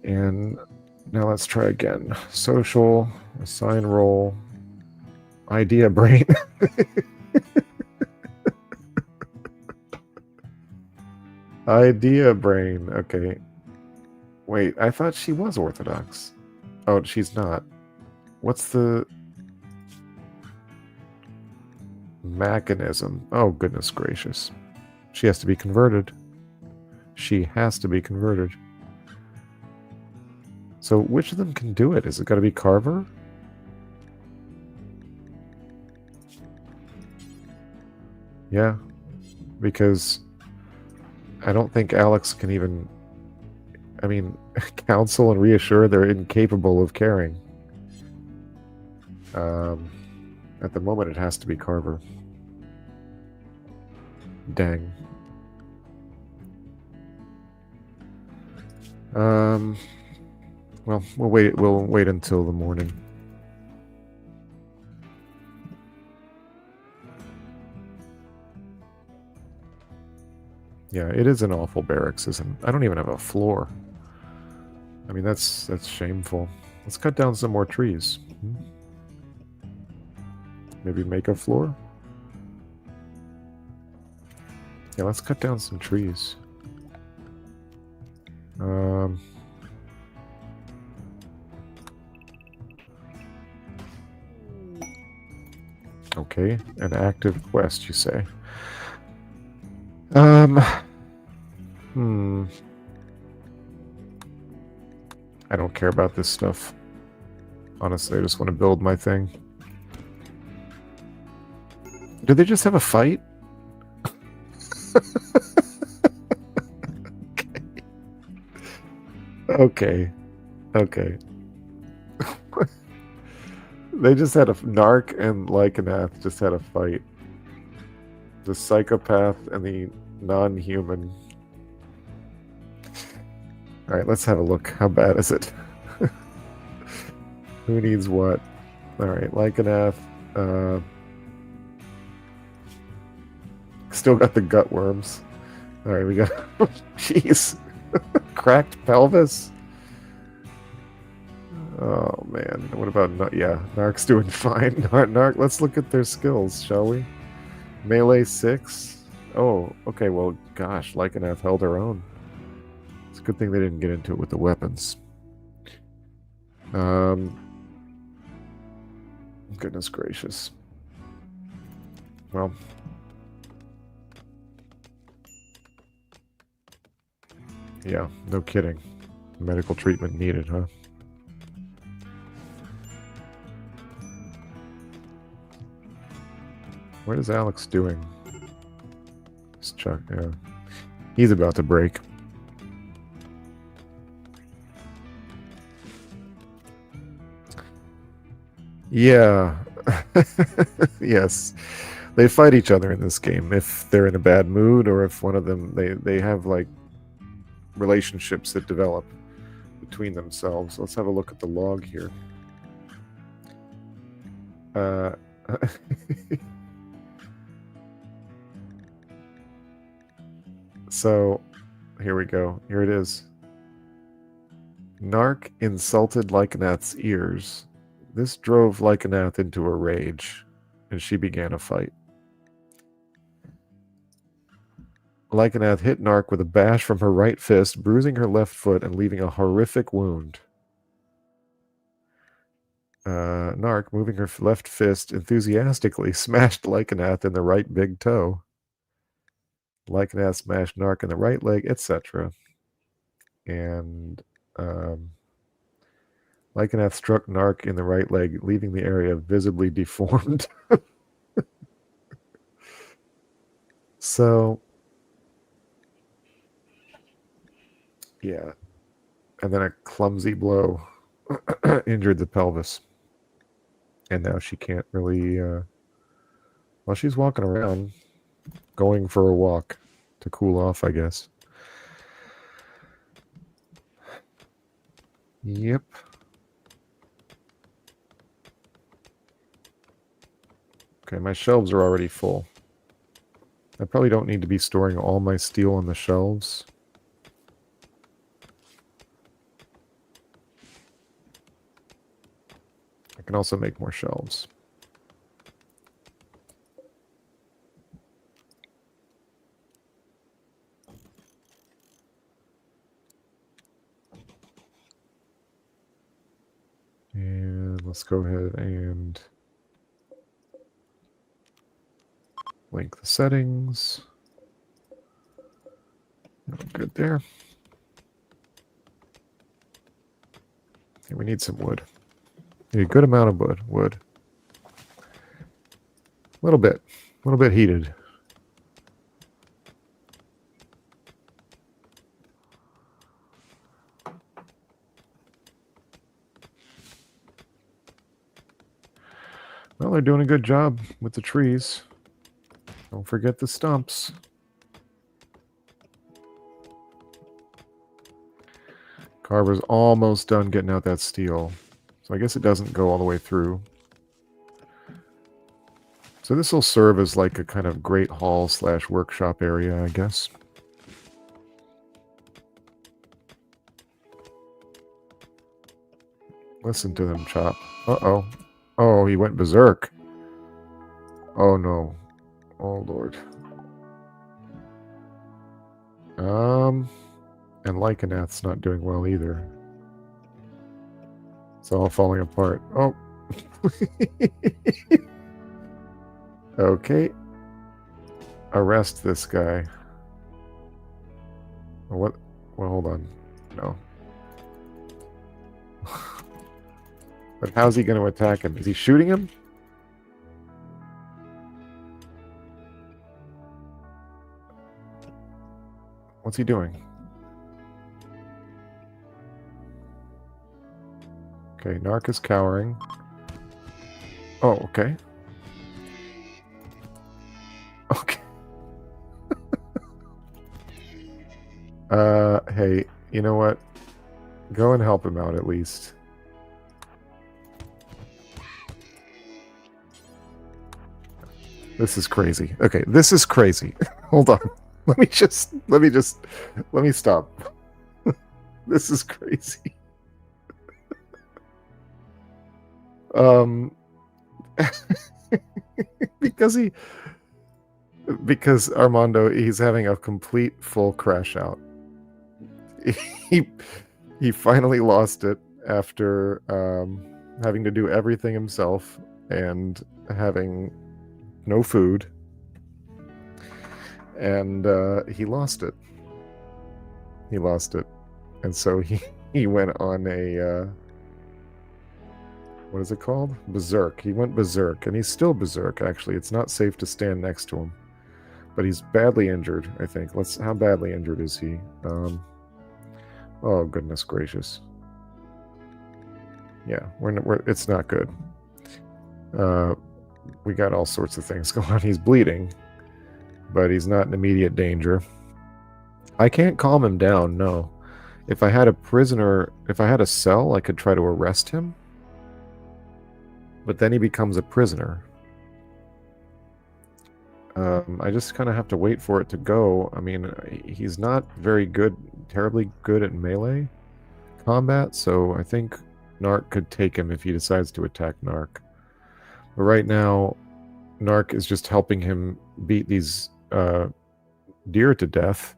Speaker 1: And now let's try again. Social, assign role, idea brain. Idea brain. Okay. Wait, I thought she was Orthodox. Oh, she's not. What's the mechanism? Oh, goodness gracious. She has to be converted. She has to be converted. So which of them can do it? Is it got to be Carver? Yeah, because I don't think Alex can even, I mean, counsel and reassure they're incapable of caring. At the moment, it has to be Carver. Dang. Well, we'll wait. We'll wait until the morning. Yeah, it is an awful barracks, isn't it? I don't even have a floor. I mean, that's shameful. Let's cut down some more trees. Maybe make a floor? Yeah, let's cut down some trees. Okay, an active quest, you say? I don't care about this stuff. Honestly, I just want to build my thing. Did they just have a fight? Okay. They just had a Narc and Lycanath just had a fight. The psychopath and the non-human. All right, let's have a look. How bad is it? Who needs what? All right, Lycanath. Still got the gut worms. All right, we got. Jeez, cracked pelvis. Oh man, what about Narc's doing fine. Narc, let's look at their skills, shall we? Melee 6. Oh, okay. Well, gosh, Lycanath held her own. It's a good thing they didn't get into it with the weapons. Goodness gracious. Well, yeah, no kidding. Medical treatment needed, huh? What is Alex doing? Just Chuck, yeah. He's about to break. Yeah. Yes. They fight each other in this game if they're in a bad mood or if one of them they have like relationships that develop between themselves. Let's have a look at the log here. So here we go. Here it is. Narc insulted Lycanath's ears. This drove Lycanath into a rage, and she began a fight. Lycanath hit Narc with a bash from her right fist, bruising her left foot and leaving a horrific wound. Narc, moving her left fist enthusiastically, smashed Lycanath in the right big toe. Lycanath smashed Narc in the right leg, etc. And Lycanath struck Narc in the right leg, leaving the area visibly deformed. So, Yeah. And then a clumsy blow injured the pelvis. And now she can't really... well, she's walking around, going for a walk to cool off, I guess. Yep. Okay, my shelves are already full. I probably don't need to be storing all my steel on the shelves. I can also make more shelves. And let's go ahead and link the settings. Good there. Okay, we need some wood. Need a good amount of wood. A little bit heated. Well, they're doing a good job with the trees. Don't forget the stumps. Carver's almost done getting out that steel. So I guess it doesn't go all the way through. So this will serve as like a kind of great hall / workshop area, I guess. Listen to them chop. Uh-oh. Oh, he went berserk. Oh, no. Oh, Lord. And Lycanath's not doing well either. It's all falling apart. Oh. Okay. Arrest this guy. What? Well, hold on. No. But how's he going to attack him? Is he shooting him? What's he doing? Okay, Narc is cowering. Oh, okay. Okay. Hey, you know what? Go and help him out at least. This is crazy. Okay, this is crazy. Hold on. Let me stop. This is crazy. Because Armando, he's having a complete full crash out. He finally lost it after having to do everything himself and having no food, and he lost it. And so he went on a what is it called? Berserk. He went berserk, and he's still berserk. Actually, it's not safe to stand next to him, but he's badly injured. I think. How badly injured is he? Oh goodness gracious. Yeah, it's not good. We got all sorts of things going on. He's bleeding, but he's not in immediate danger. I can't calm him down, no. If I had a cell, I could try to arrest him. But then he becomes a prisoner. I just kind of have to wait for it to go. I mean, he's not terribly good at melee combat, so I think Narc could take him if he decides to attack Narc. But right now, Narc is just helping him beat these deer to death.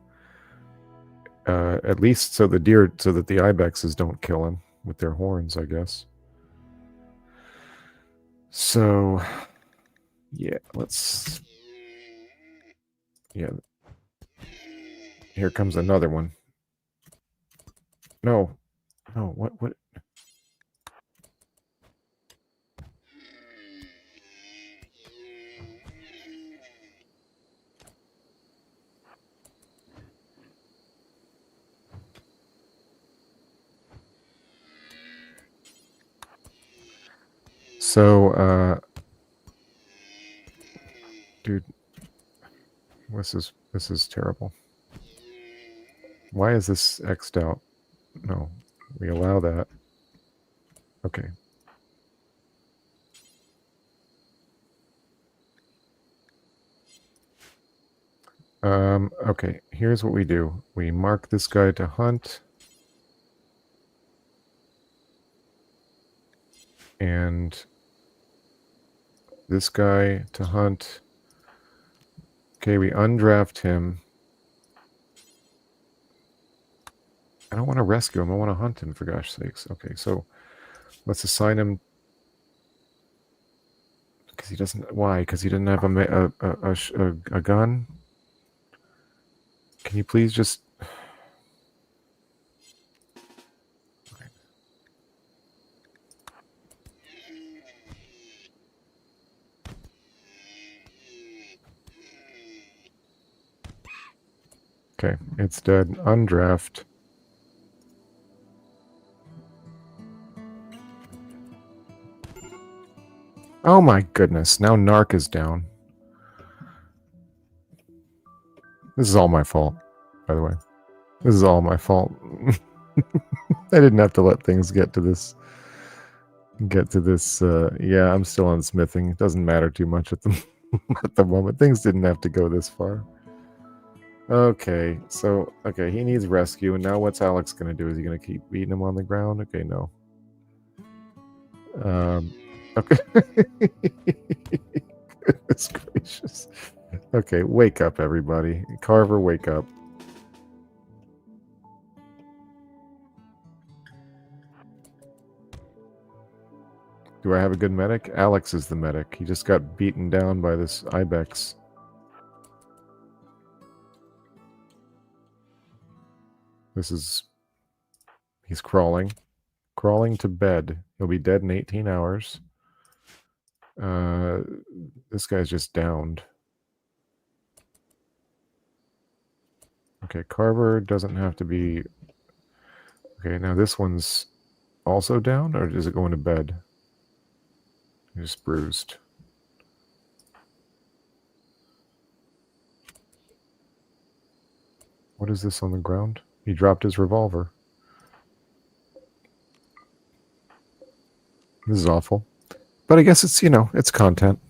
Speaker 1: At least so that the ibexes don't kill him with their horns, I guess. So, yeah, yeah. Here comes another one. No, what? So, dude, this is terrible. Why is this X'd out? No, we allow that. Okay. Okay, here's what we do. We mark this guy to hunt. And this guy to hunt. Okay, we undraft him. I don't want to rescue him. I want to hunt him, for gosh sakes. Okay, so let's assign him. Because he doesn't. Why? Because he didn't have a gun. Can you please just? Okay, it's dead. Undraft. Oh my goodness! Now Narc is down. This is all my fault, by the way. This is all my fault. I didn't have to let things get to this. Yeah, I'm still on smithing. It doesn't matter too much at the at the moment. Things didn't have to go this far. Okay, so he needs rescue, and now what's Alex gonna do? Is he gonna keep beating him on the ground? Okay, no. Okay. Goodness gracious. Okay, wake up, everybody. Carver, wake up. Do I have a good medic? Alex is the medic. He just got beaten down by this ibex. He's crawling. Crawling to bed. He'll be dead in 18 hours. This guy's just downed. Okay, Carver doesn't have to be... Okay, now this one's also down, or is it going to bed? He's bruised. What is this on the ground? He dropped his revolver. This is awful. But I guess it's, it's content.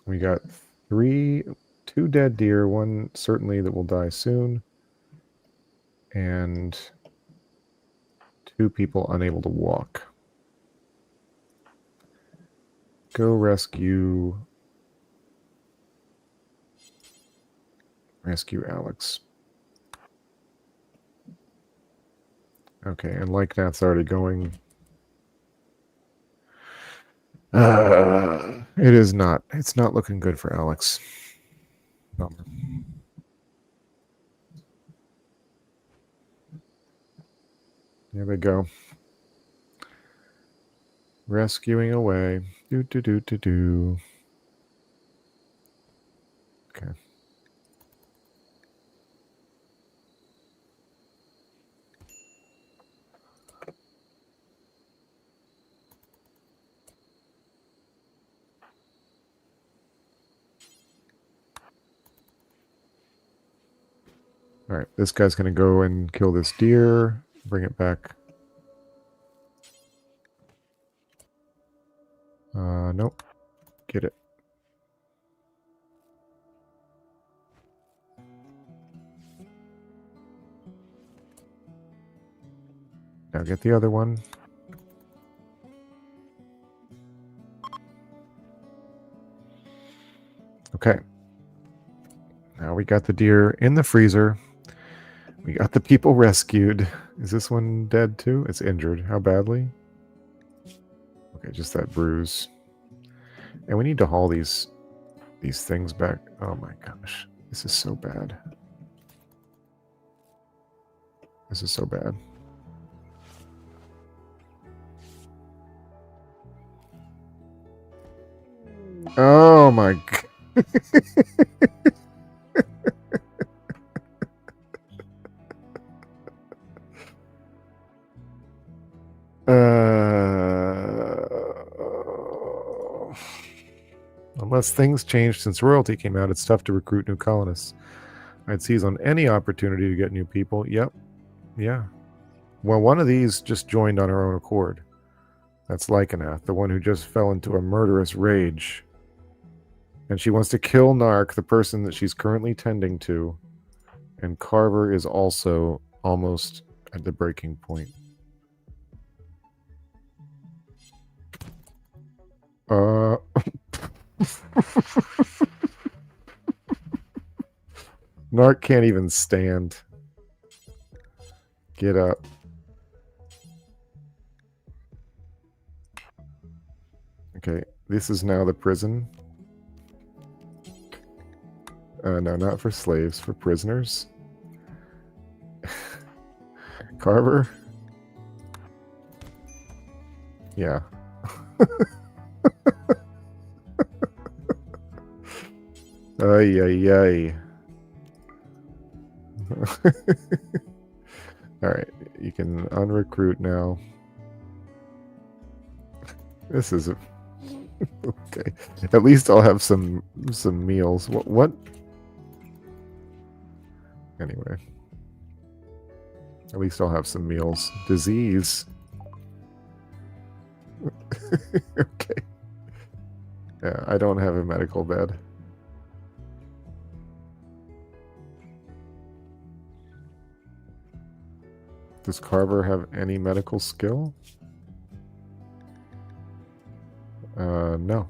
Speaker 1: We got two dead deer, one certainly that will die soon, and 2 people unable to walk. Go rescue Alex. Okay, and like that's already going. It's not looking good for Alex. Bummer. There we go. Rescuing away. Do. Okay. All right, this guy's going to go and kill this deer, bring it back. Nope. Get it. Now get the other one. Okay. Now we got the deer in the freezer. We got the people rescued. Is this one dead too? It's injured. How badly? Okay, just that bruise. And we need to haul these things back. Oh my gosh. This is so bad. This is so bad. Oh my god. Unless things changed since royalty came out, it's tough to recruit new colonists. I'd seize on any opportunity to get new people. Yep. Yeah. Well, one of these just joined on her own accord. That's Lycanath, the one who just fell into a murderous rage. And she wants to kill Nark, the person that she's currently tending to. And Carver is also almost at the breaking point. Nark can't even stand. Get up. Okay, this is now the prison. No, not for slaves, for prisoners. Carver? Yeah. Ay, ay, ay. Alright, you can unrecruit now. This is a... okay. At least I'll have some meals. What? Anyway. At least I'll have some meals. Disease. Okay. Yeah, I don't have a medical bed. Does Carver have any medical skill? No.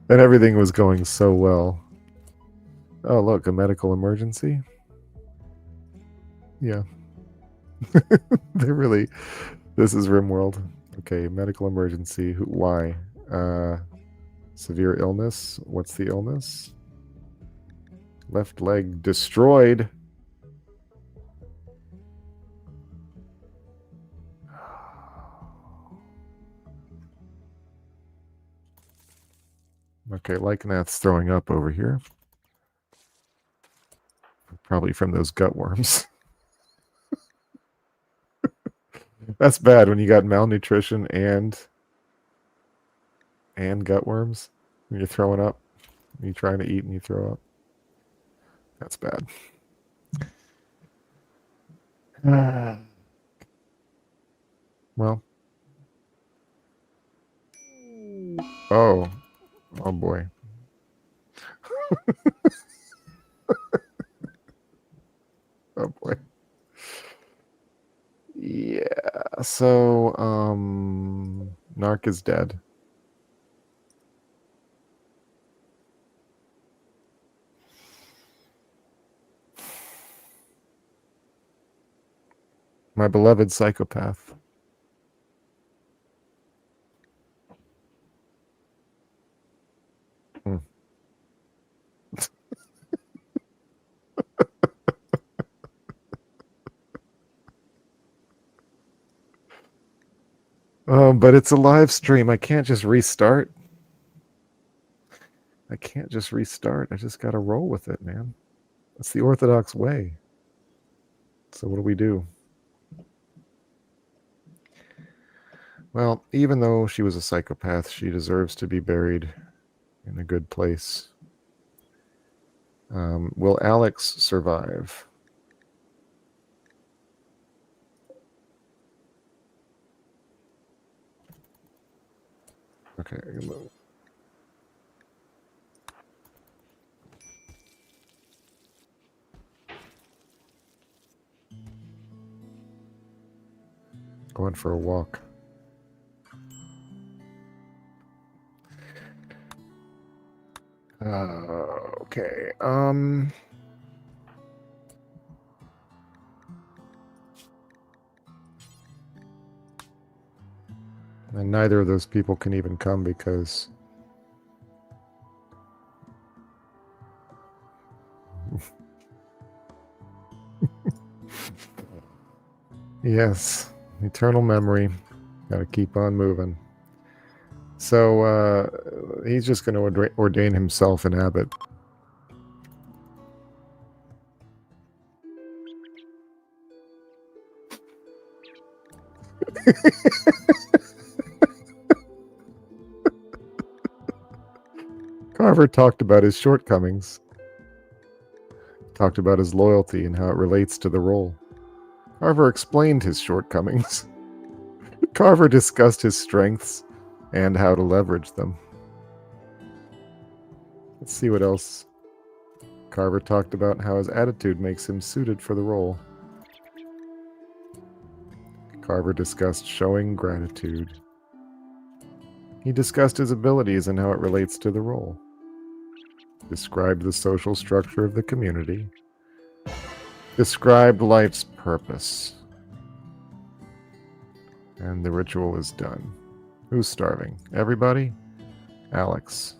Speaker 1: And everything was going so well. Oh, look, a medical emergency? Yeah. They're really... This is Rimworld. Okay, medical emergency. Why? Severe illness. What's the illness? Left leg destroyed. Okay, Lycanath's throwing up over here. Probably from those gut worms. That's bad when you got malnutrition and gut worms. When you're throwing up. You're trying to eat and you throw up. That's bad. Well. Oh. Oh boy. Oh boy. Yeah. So, Narc is dead. My beloved psychopath. But it's a live stream. I can't just restart. I just got to roll with it, man. It's the Orthodox way. So what do we do? Well, even though she was a psychopath, she deserves to be buried in a good place. Will Alex survive? Okay. Going for a walk. Okay. And neither of those people can even come because yes, eternal memory. Got to keep on moving. So he's just going to ordain himself an abbot. Carver talked about his shortcomings. Talked about his loyalty and how it relates to the role. Carver explained his shortcomings. Carver discussed his strengths and how to leverage them. Let's see what else. Carver talked about how his attitude makes him suited for the role. Carver discussed showing gratitude. He discussed his abilities and how it relates to the role. Described the social structure of the community. Described life's purpose. And the ritual is done. Who's starving? Everybody? Alex.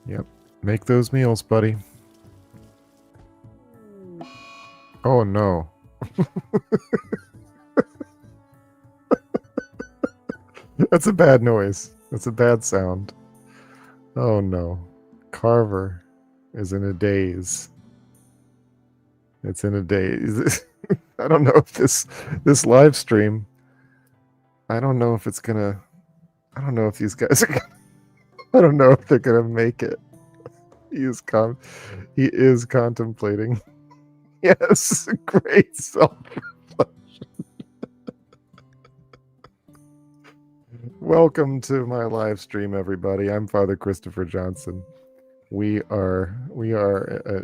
Speaker 1: Yep. Make those meals, buddy. Oh no. That's a bad noise. That's a bad sound. Oh no. Carver is in a daze. It's in a daze. I don't know if this live stream, I don't know if it's gonna, I don't know if these guys are gonna, I don't know if they're gonna make it. He is contemplating. Yes, great self-reflection. Welcome to my live stream, everybody. I'm Father Christopher Johnson. We are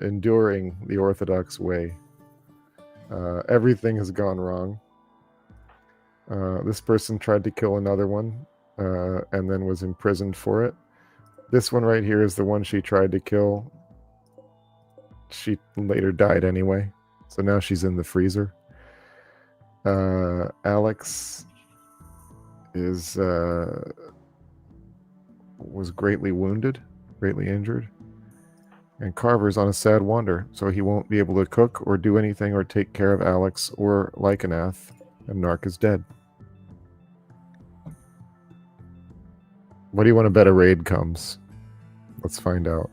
Speaker 1: enduring the Orthodox Way. Everything has gone wrong. This person tried to kill another one and then was imprisoned for it. This one right here is the one she tried to kill. She later died anyway. So now she's in the freezer. Alex is was greatly wounded, greatly injured. And Carver's on a sad wander, so he won't be able to cook or do anything or take care of Alex or Lycanath, and Nark is dead. What do you want to bet a raid comes? Let's find out.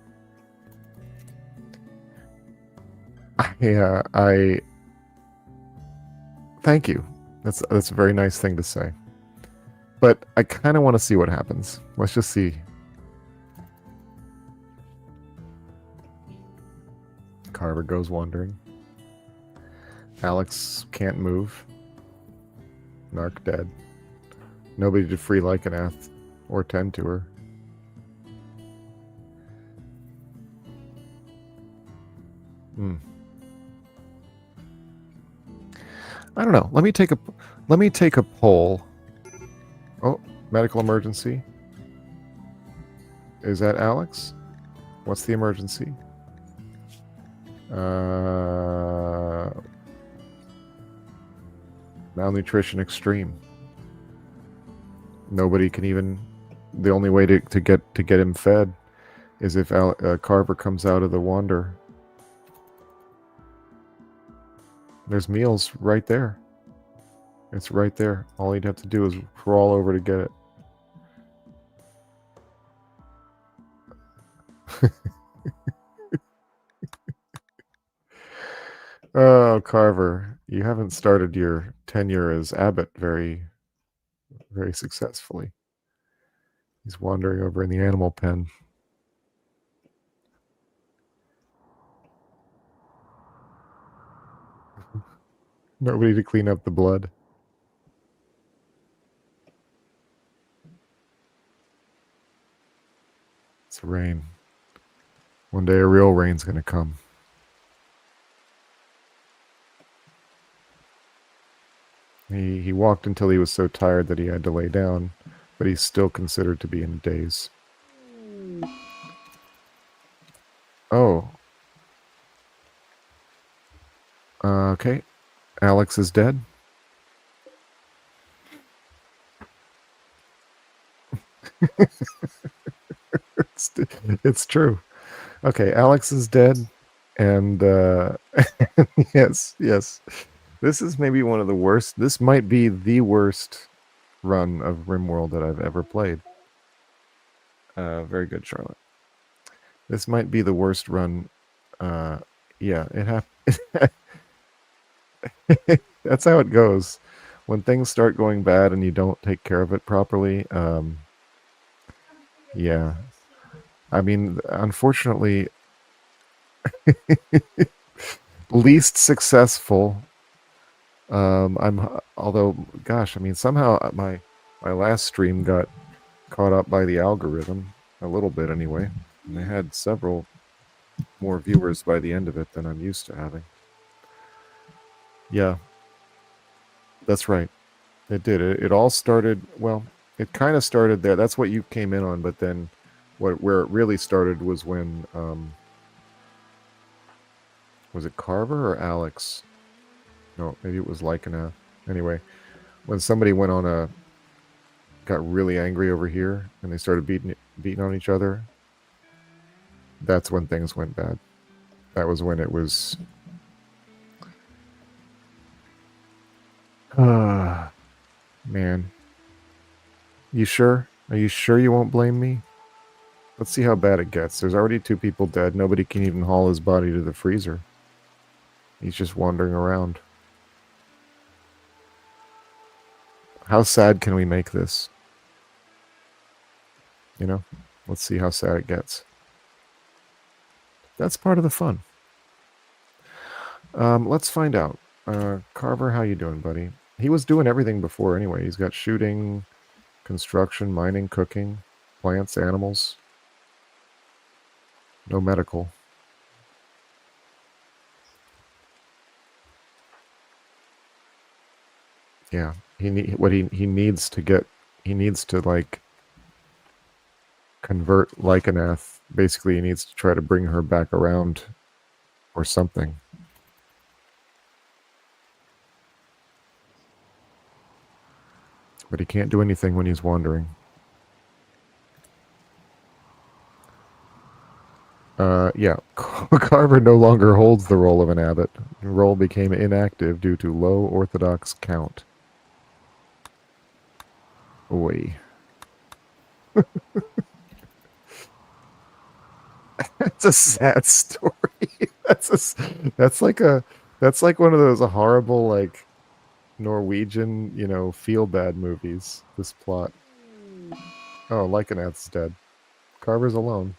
Speaker 1: I thank you. That's a very nice thing to say. But I kind of want to see what happens. Let's just see. Carver goes wandering. Alex can't move. Nark dead. Nobody to free Lycanath or tend to her. I don't know. Let me take a poll. Oh, medical emergency. Is that Alex? What's the emergency? Malnutrition extreme. Nobody can even. The only way to get him fed is if Carver comes out of the wander. There's meals right there. It's right there. All he'd have to do is crawl over to get it. Oh, Carver, you haven't started your tenure as abbot very, very successfully. He's wandering over in the animal pen. Nobody to clean up the blood. It's rain. One day a real rain's going to come. He walked until he was so tired that he had to lay down, but he's still considered to be in a daze. Oh. Okay. Alex is dead. It's true. Okay, Alex is dead, and yes. This is maybe one of the worst. This might be the worst run of Rimworld that I've ever played. Very good, Charlotte. This might be the worst run. Yeah, it happened. That's how it goes. When things start going bad and you don't take care of it properly, yeah. I mean, unfortunately, least successful. Although, gosh, I mean, somehow my last stream got caught up by the algorithm a little bit anyway. And they had several more viewers by the end of it than I'm used to having. Yeah, that's right. It did. It all started, well, it kind of started there. That's what you came in on, but then where it really started was when was it Carver or Alex? No, maybe it was Lycana. Anyway, when somebody got really angry over here and they started beating on each other, that's when things went bad. That was when it was man. You sure? Are you sure you won't blame me? Let's see how bad it gets. There's already 2 people dead. Nobody can even haul his body to the freezer. He's just wandering around. How sad can we make this? You know? Let's see how sad it gets. That's part of the fun. Let's find out. Carver, how you doing, buddy? He was doing everything before anyway. He's got shooting, construction, mining, cooking, plants, animals. No medical. Yeah, he needs to like convert Lycanath. Basically, he needs to try to bring her back around or something. But he can't do anything when he's wandering. Yeah, Carver no longer holds the role of an abbot. The role became inactive due to low Orthodox count. Oi. That's a sad story. That's like one of those horrible like Norwegian, feel bad movies. This plot. Oh, Lycanath's dead. Carver's alone.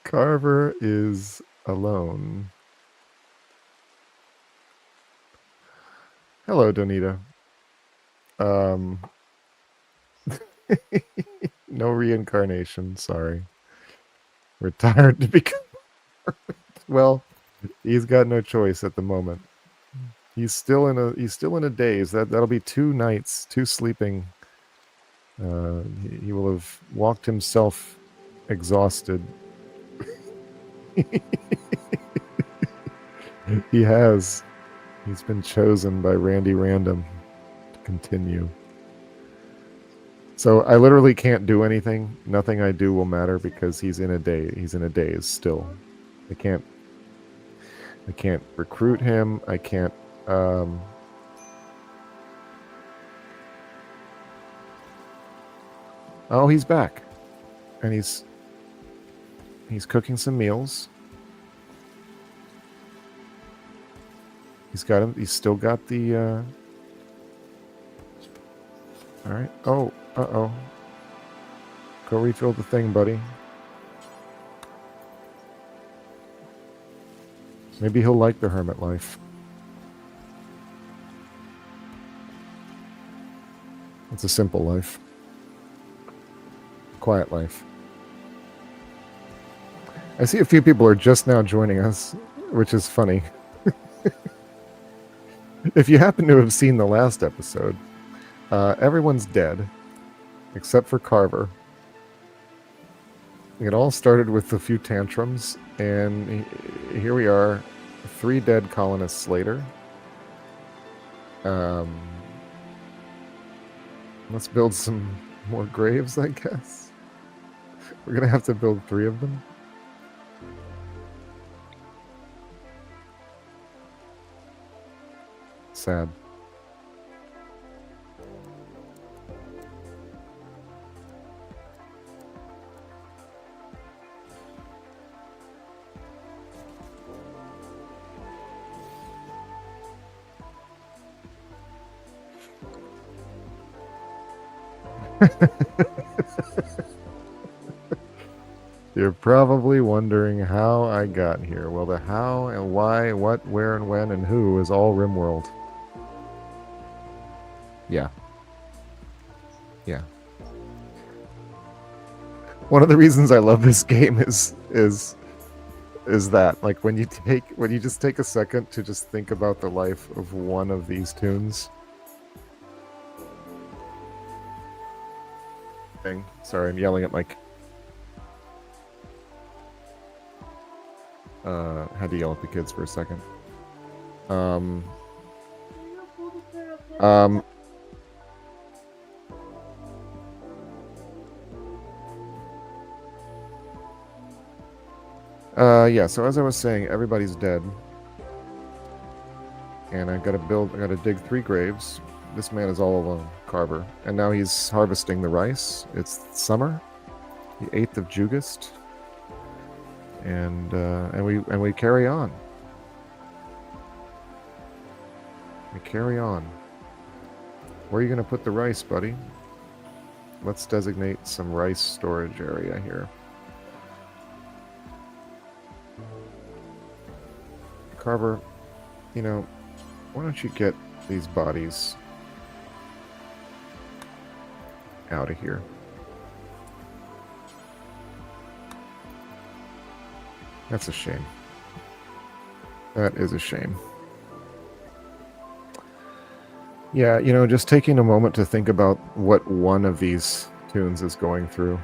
Speaker 1: Carver is alone. Hello, Donita. No reincarnation. Sorry. Retired to become. Well, he's got no choice at the moment. He's still in a daze. That'll be 2 nights, 2 sleeping. He will have walked himself exhausted. He has. He's been chosen by Randy Random to continue. So I literally can't do anything. Nothing I do will matter because he's in a daze still. I can't recruit him. I can't Oh, he's back. And he's cooking some meals. He's still got the all right. Oh, uh-oh. Go refill the thing, buddy. Maybe he'll like the hermit life. It's a simple life. Quiet life. I see a few people are just now joining us, which is funny. If you happen to have seen the last episode, everyone's dead, except for Carver. It all started with a few tantrums, and here we are, 3 dead colonists later. Let's build some more graves, I guess. We're gonna have to build 3 of them. sad. You're probably wondering how I got here. Well, the how and why, what, where, and when, and who is all Rimworld. Yeah. Yeah. One of the reasons I love this game is that, like, when you just take a second to just think about the life of one of these tunes. Sorry, I'm yelling at Mike. Had to yell at the kids for a second. Yeah, so as I was saying, everybody's dead. And I gotta dig 3 graves. This man is all alone, Carver. And now he's harvesting the rice. It's summer, the 8th of Jugust. And we carry on. We carry on. Where are you gonna put the rice, buddy? Let's designate some rice storage area here. Carver, you know, why don't you get these bodies out of here? That's a shame. That is a shame. Yeah, you know, just taking a moment to think about what one of these tunes is going through.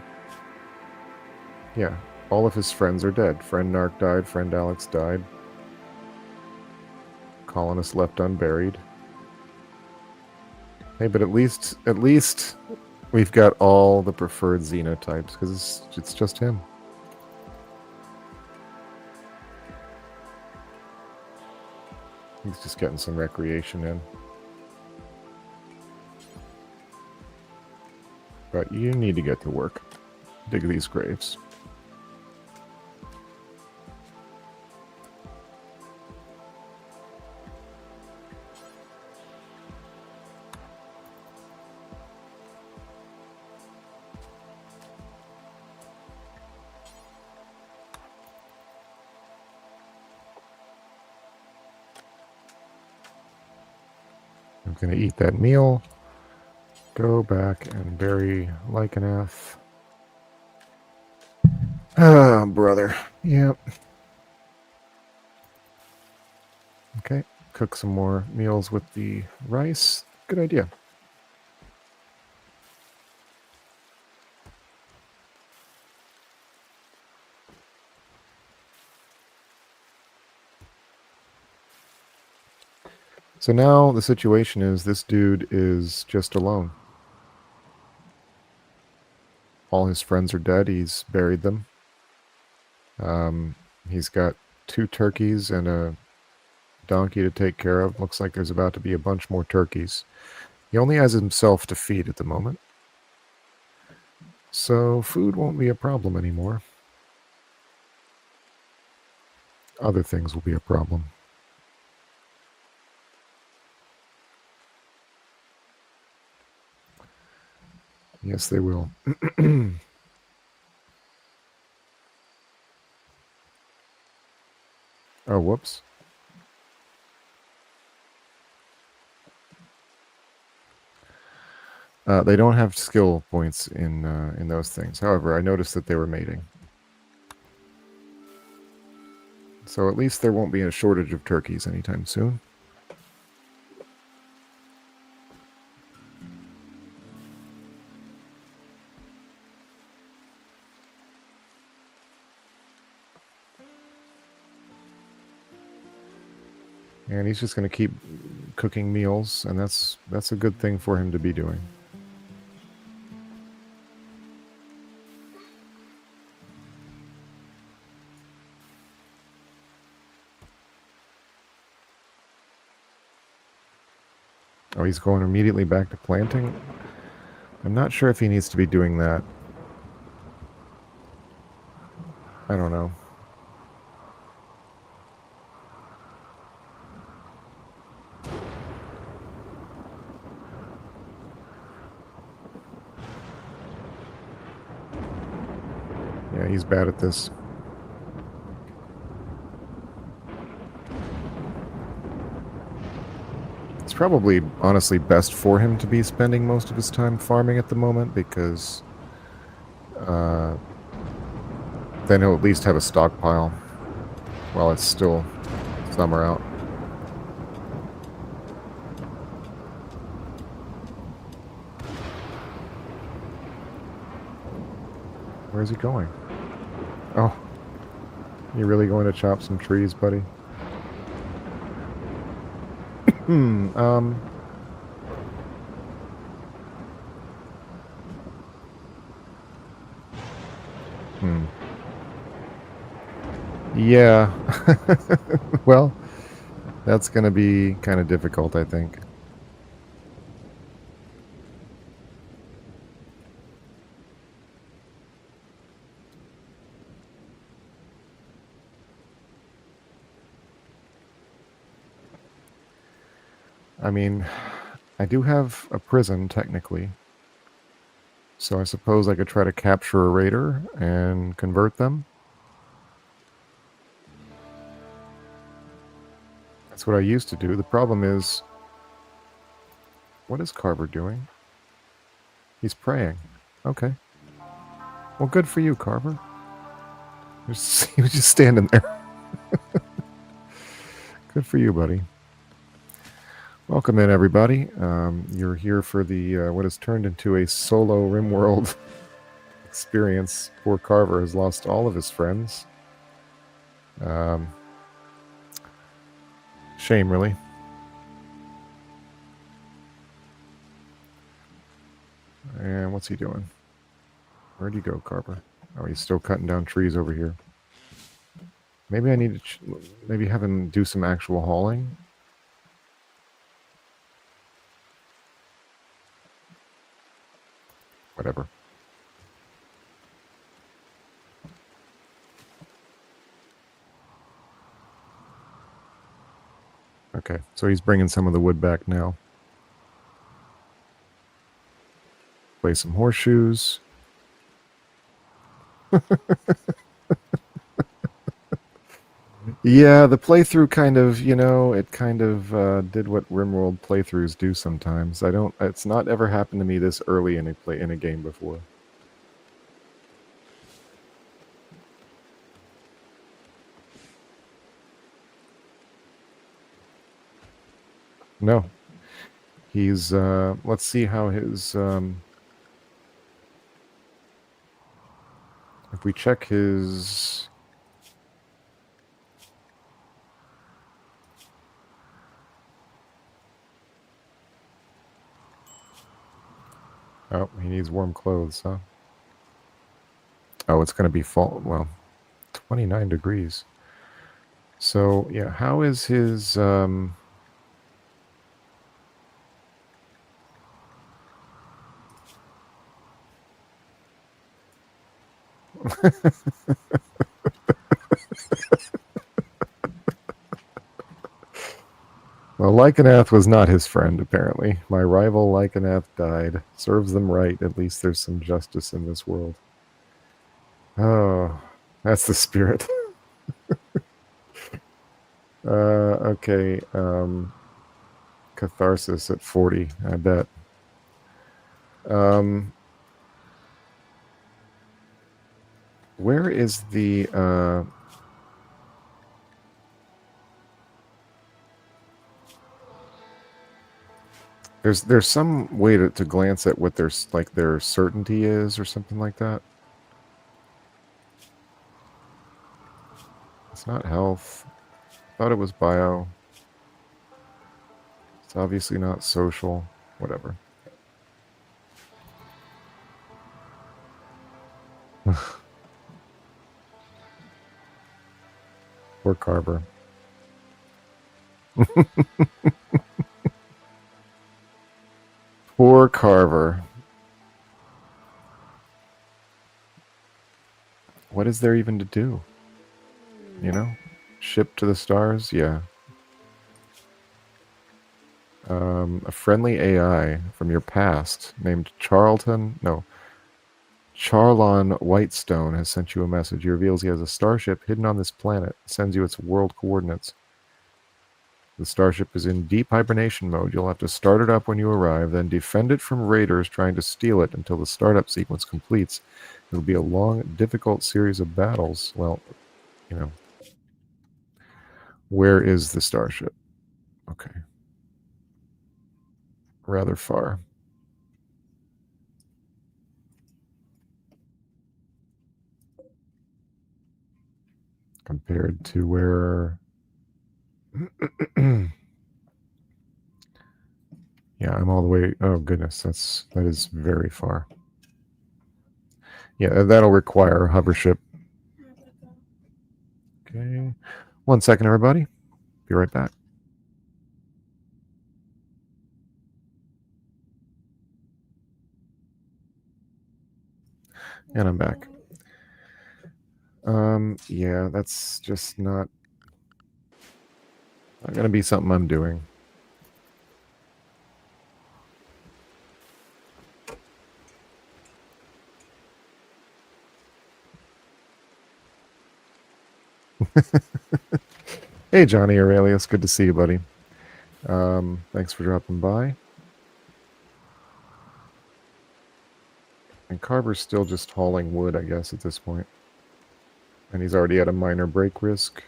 Speaker 1: Yeah, all of his friends are dead. Friend Narc died, friend Alex died. Colonists left unburied. Hey, but at least we've got all the preferred xenotypes, because it's just him. He's just getting some recreation in. But you need to get to work. Dig these graves. I'm going to eat that meal. Go back and bury Lycanath. Ah, brother. Yep. Okay. Cook some more meals with the rice. Good idea. So now the situation is this dude is just alone. All his friends are dead. He's buried them. He's got 2 turkeys and a donkey to take care of. Looks like there's about to be a bunch more turkeys. He only has himself to feed at the moment. So food won't be a problem anymore. Other things will be a problem. Yes, they will. Oh, whoops. They don't have skill points in those things. However, I noticed that they were mating. So at least there won't be a shortage of turkeys anytime soon. And he's just going to keep cooking meals, and that's a good thing for him to be doing. Oh, he's going immediately back to planting? I'm not sure if he needs to be doing that. I don't know. Yeah, he's bad at this. It's probably, honestly, best for him to be spending most of his time farming at the moment, because then he'll at least have a stockpile while it's still summer out. Where's he going? Oh, you really going to chop some trees, buddy? Yeah. Well, that's going to be kind of difficult, I think. I mean, I do have a prison, technically. So I suppose I could try to capture a raider and convert them. That's what I used to do. The problem is, what is Carver doing? He's praying. Okay. Well, good for you, Carver. He was just standing there. Good for you, buddy. Welcome in, everybody. You're here for the what has turned into a solo Rimworld experience. Poor Carver has lost all of his friends. Shame, really. And what's he doing? Where'd you go, Carver? Oh, he's still cutting down trees over here. Maybe I need to maybe have him do some actual hauling. Whatever. Okay, so he's bringing some of the wood back now. Play some horseshoes. Yeah, the playthrough kind of, it kind of did what Rimworld playthroughs do sometimes. It's not ever happened to me this early in a game before. No. He's, let's see how his, if we check his, oh, he needs warm clothes, huh? Oh, it's going to be fall, well, 29 degrees. So, yeah, how is his, well, Lycanath was not his friend, apparently. My rival Lycanath died. Serves them right. At least there's some justice in this world. Oh, that's the spirit. Okay. Catharsis at 40, I bet. Where is the... There's some way to glance at what their certainty is or something like that. It's not health. Thought it was bio. It's obviously not social. Whatever. Poor Carver. Poor Carver. What is there even to do? You know? Ship to the stars? Yeah. A friendly AI from your past named Charlon Whitestone has sent you a message. He reveals he has a starship hidden on this planet. Sends you its world coordinates. The starship is in deep hibernation mode. You'll have to start it up when you arrive, then defend it from raiders trying to steal it until the startup sequence completes. It'll be a long, difficult series of battles. Well, you know. Where is the starship? Okay. Rather far. Compared to where... Yeah, I'm all the way... Oh, goodness. That is very far. Yeah, that'll require a hover ship. Okay. 1 second, everybody. Be right back. And I'm back. Yeah, that's just not going to be something I'm doing. Hey, Johnny Aurelius. Good to see you, buddy. Thanks for dropping by. And Carver's still just hauling wood, I guess, at this point. And he's already at a minor break risk.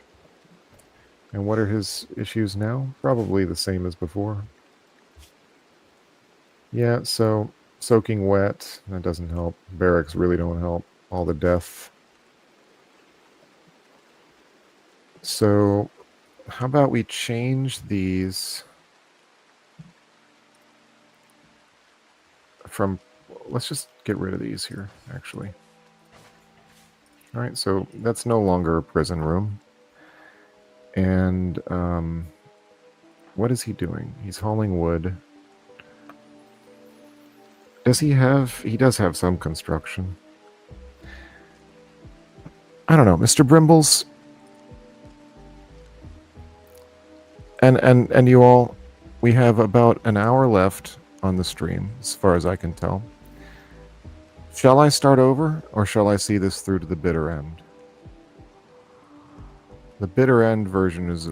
Speaker 1: And what are his issues now? Probably the same as before. Yeah, so soaking wet, that doesn't help. Barracks really don't help. All the death. So how about we change these from... Let's just get rid of these here, actually. All right, so that's no longer a prison room. And what is he doing? He's hauling wood. Does he have... He does have some construction. I don't know, Mr. Brimbles. And you all, we have about an hour left on the stream, as far as I can tell. Shall I start over, or shall I see this through to the bitter end? The bitter end version is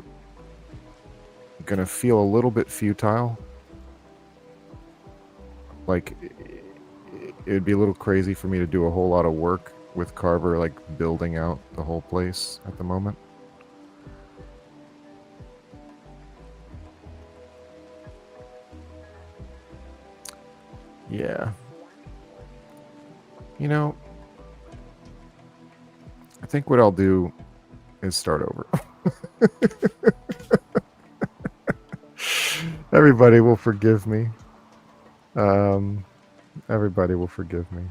Speaker 1: going to feel a little bit futile. Like, it'd be a little crazy for me to do a whole lot of work with Carver, like, building out the whole place at the moment. Yeah. You know, I think what I'll do is start over. Everybody will forgive me. Everybody will forgive me.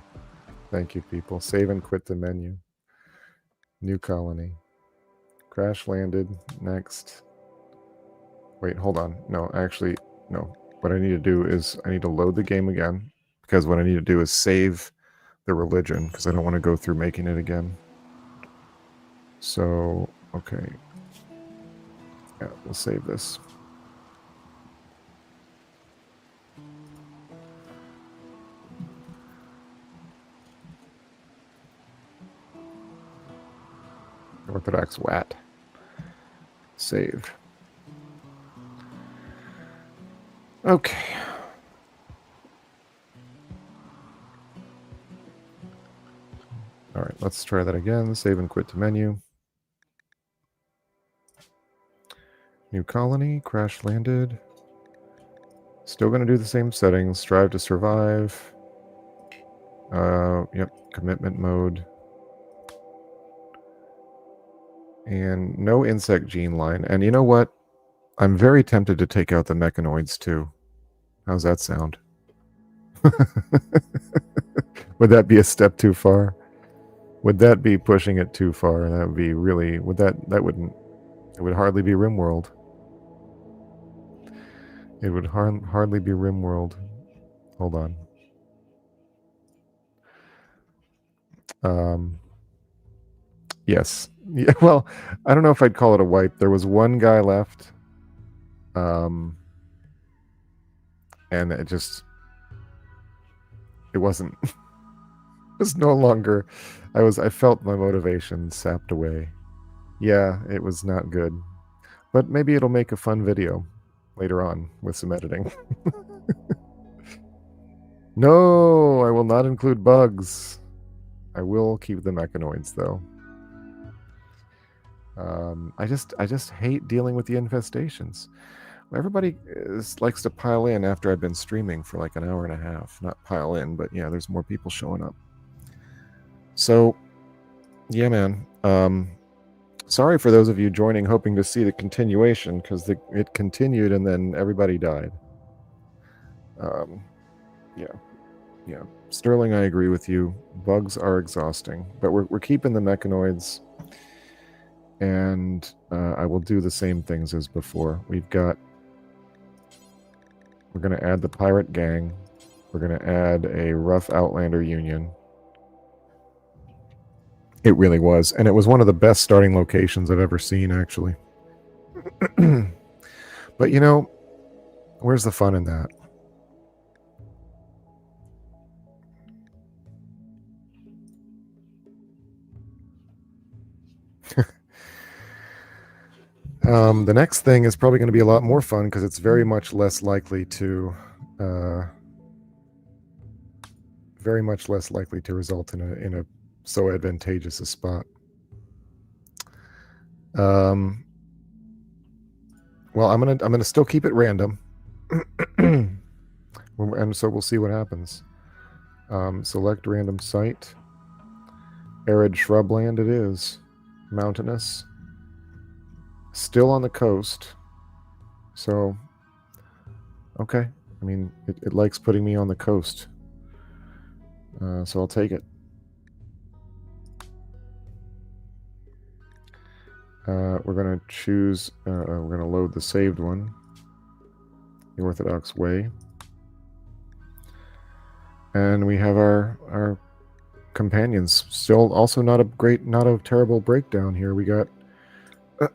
Speaker 1: Thank you, people. Save and quit the menu. New colony. Crash landed. Next. Wait, hold on. No, actually, no. What I need to do is I need to load the game again, because what I need to do is save the religion, because I don't want to go through making it again. So, okay. Yeah, we'll save this. Orthodox Way. Save. Okay. All right, let's try that again. Save and quit to menu. New colony, crash landed. Still going to do the same settings. Strive to survive. Yep, commitment mode. And no insect gene line. And you know what? I'm very tempted to take out the mechanoids too. How's that sound? Would that be a step too far? Would that be pushing it too far? That would be really... That wouldn't... It would hardly be Rimworld. It would hardly be Rimworld. Hold on. Yes. Yeah, well, I don't know if I'd call it a wipe. There was one guy left. And it wasn't, it was no longer, I felt my motivation sapped away. Yeah, it was not good. But maybe it'll make a fun video later on with some editing. No, I will not include bugs. I will keep the mechanoids though. I just hate dealing with the infestations. Everybody likes to pile in after I've been streaming for like an hour and a half. Not pile in, but yeah, there's more people showing up. So, yeah, man. Sorry for those of you joining hoping to see the continuation, because it continued and then everybody died. Yeah. Sterling, I agree with you. Bugs are exhausting, but we're keeping the mechanoids, and I will do the same things as before. We're going to add the pirate gang. We're going to add a rough outlander union. It really was, and it was one of the best starting locations I've ever seen, actually. But you know, where's the fun in that? The next thing is probably going to be a lot more fun because it's very much less likely to result in a so advantageous a spot. Well, I'm gonna still keep it random, and so we'll see what happens. Select random site. Arid shrubland it is. Mountainous. Still on the coast. So, okay. I mean, it likes putting me on the coast. So I'll take it. We're going to choose, we're going to load the saved one. The Orthodox Way. And we have our companions. Still also not a terrible breakdown here. We got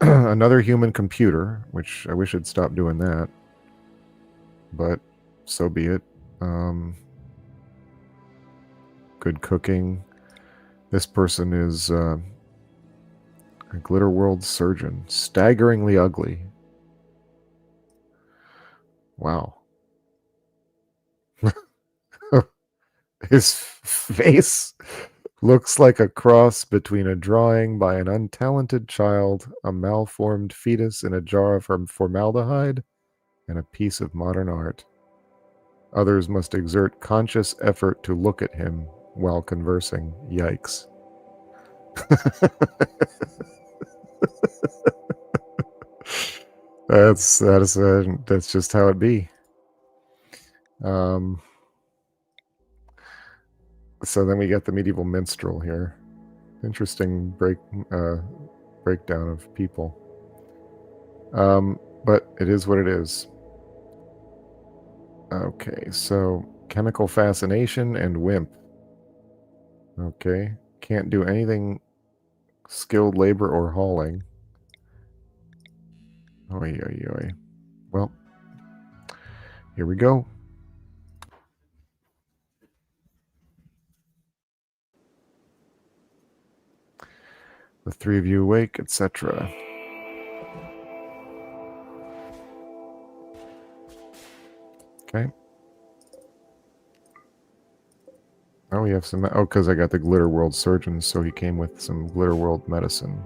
Speaker 1: another human computer, which I wish I'd stop doing that. But so be it. Good cooking. This person is a Glitter World surgeon. Staggeringly ugly. Wow. His face looks like a cross between a drawing by an untalented child, a malformed fetus in a jar of formaldehyde, and a piece of modern art. Others must exert conscious effort to look at him while conversing. Yikes. That's just how it be. So then we get the medieval minstrel here. Interesting breakdown of people. But it is what it is. Okay, so chemical fascination and wimp. Okay, can't do anything skilled labor or hauling. Oy, oy, oy. Well, here we go. The three of you awake, etc. Okay. Oh, we have some. Oh, because I got the Glitter World surgeon, so he came with some Glitter World medicine.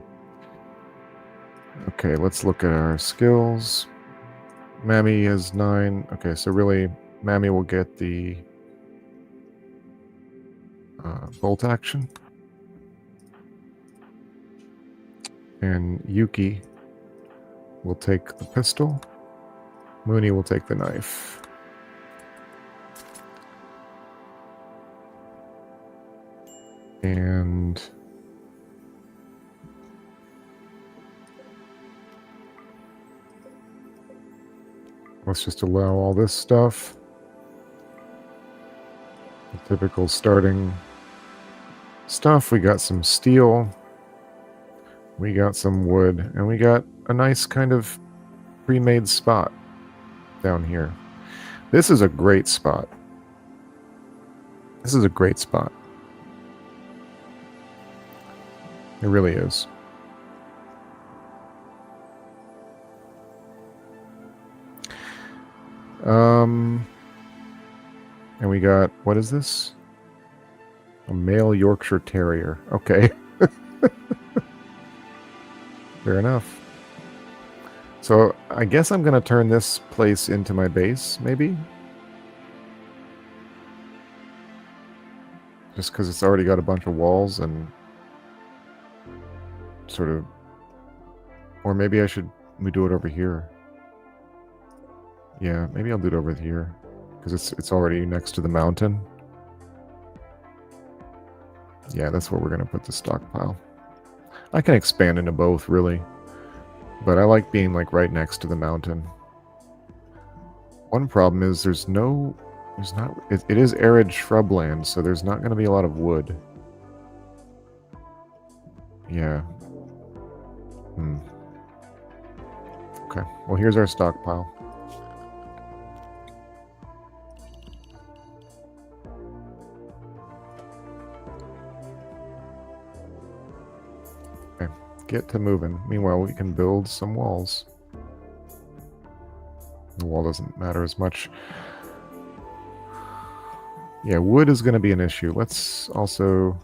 Speaker 1: Okay, let's look at our skills. Mammy has 9. Okay, so really, Mammy will get the bolt action. And Yuki will take the pistol. Mooney will take the knife. And let's just allow all this stuff. The typical starting stuff. We got some steel, we got some wood, and we got a nice kind of pre-made spot down here. This is a great spot. This is a great spot. It really is. And we got, what is this? A male Yorkshire Terrier. Okay. Fair enough. So I guess I'm going to turn this place into my base, maybe? Just because it's already got a bunch of walls and sort of... Or maybe we do it over here. Yeah, maybe I'll do it over here. Because it's already next to the mountain. Yeah, that's where we're going to put the stockpile. I can expand into both, really. But I like being, like, right next to the mountain. One problem is it is arid shrubland, so there's not going to be a lot of wood. Yeah. Okay, well, here's our stockpile. Okay, get to moving. Meanwhile, we can build some walls. The wall doesn't matter as much. Yeah, wood is going to be an issue. Let's also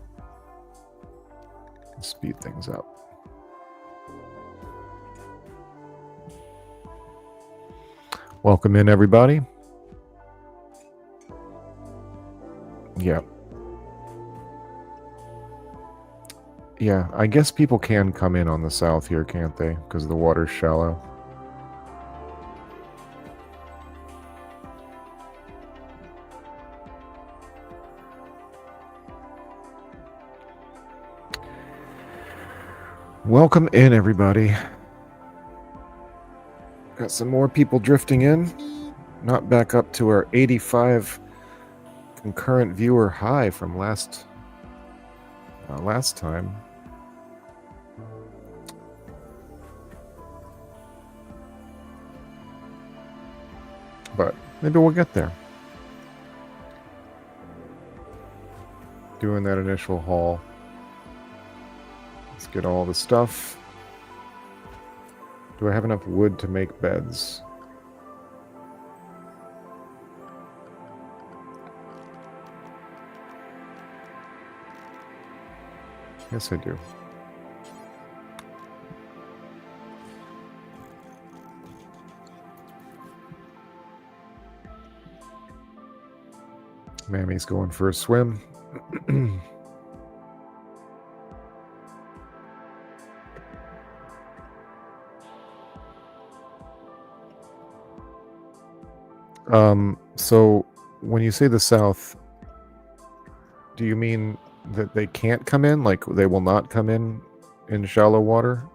Speaker 1: speed things up. Welcome in, everybody. Yeah. Yeah, I guess people can come in on the south here, can't they? Because the water's shallow. Welcome in, everybody. Got some more people drifting in. Not back up to our 85 concurrent viewer high from last time. But maybe we'll get there. Doing that initial haul. Let's get all the stuff. Do I have enough wood to make beds? Yes, I do. Mammy's going for a swim. So when you say the south, do you mean that they can't come in? Like they will not come in shallow water?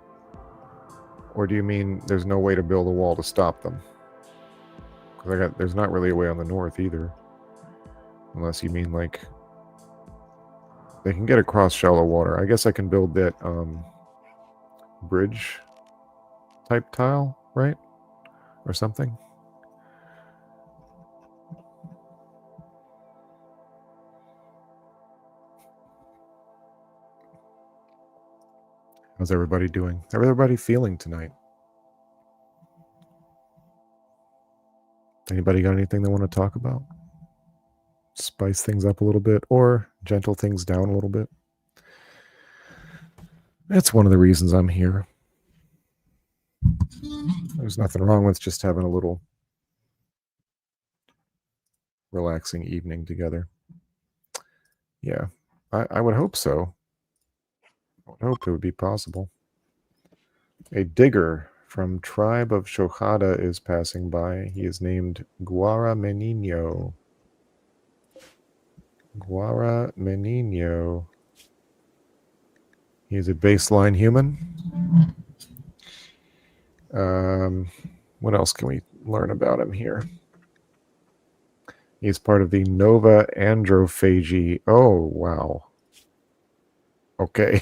Speaker 1: Or do you mean there's no way to build a wall to stop them? Because there's not really a way on the north either. Unless you mean like they can get across shallow water. I guess I can build that bridge type tile, right? Or something. How's everybody doing? How's everybody feeling tonight? Anybody got anything they want to talk about? Spice things up a little bit or gentle things down a little bit? That's one of the reasons I'm here. There's nothing wrong with just having a little relaxing evening together. Yeah, I would hope so. I would hope it would be possible. A digger from tribe of Shohada is passing by. He is named Guara Menino. Guara Menino. He is a baseline human. What else can we learn about him here? He's part of the Nova Androphagy. Oh, wow. Okay.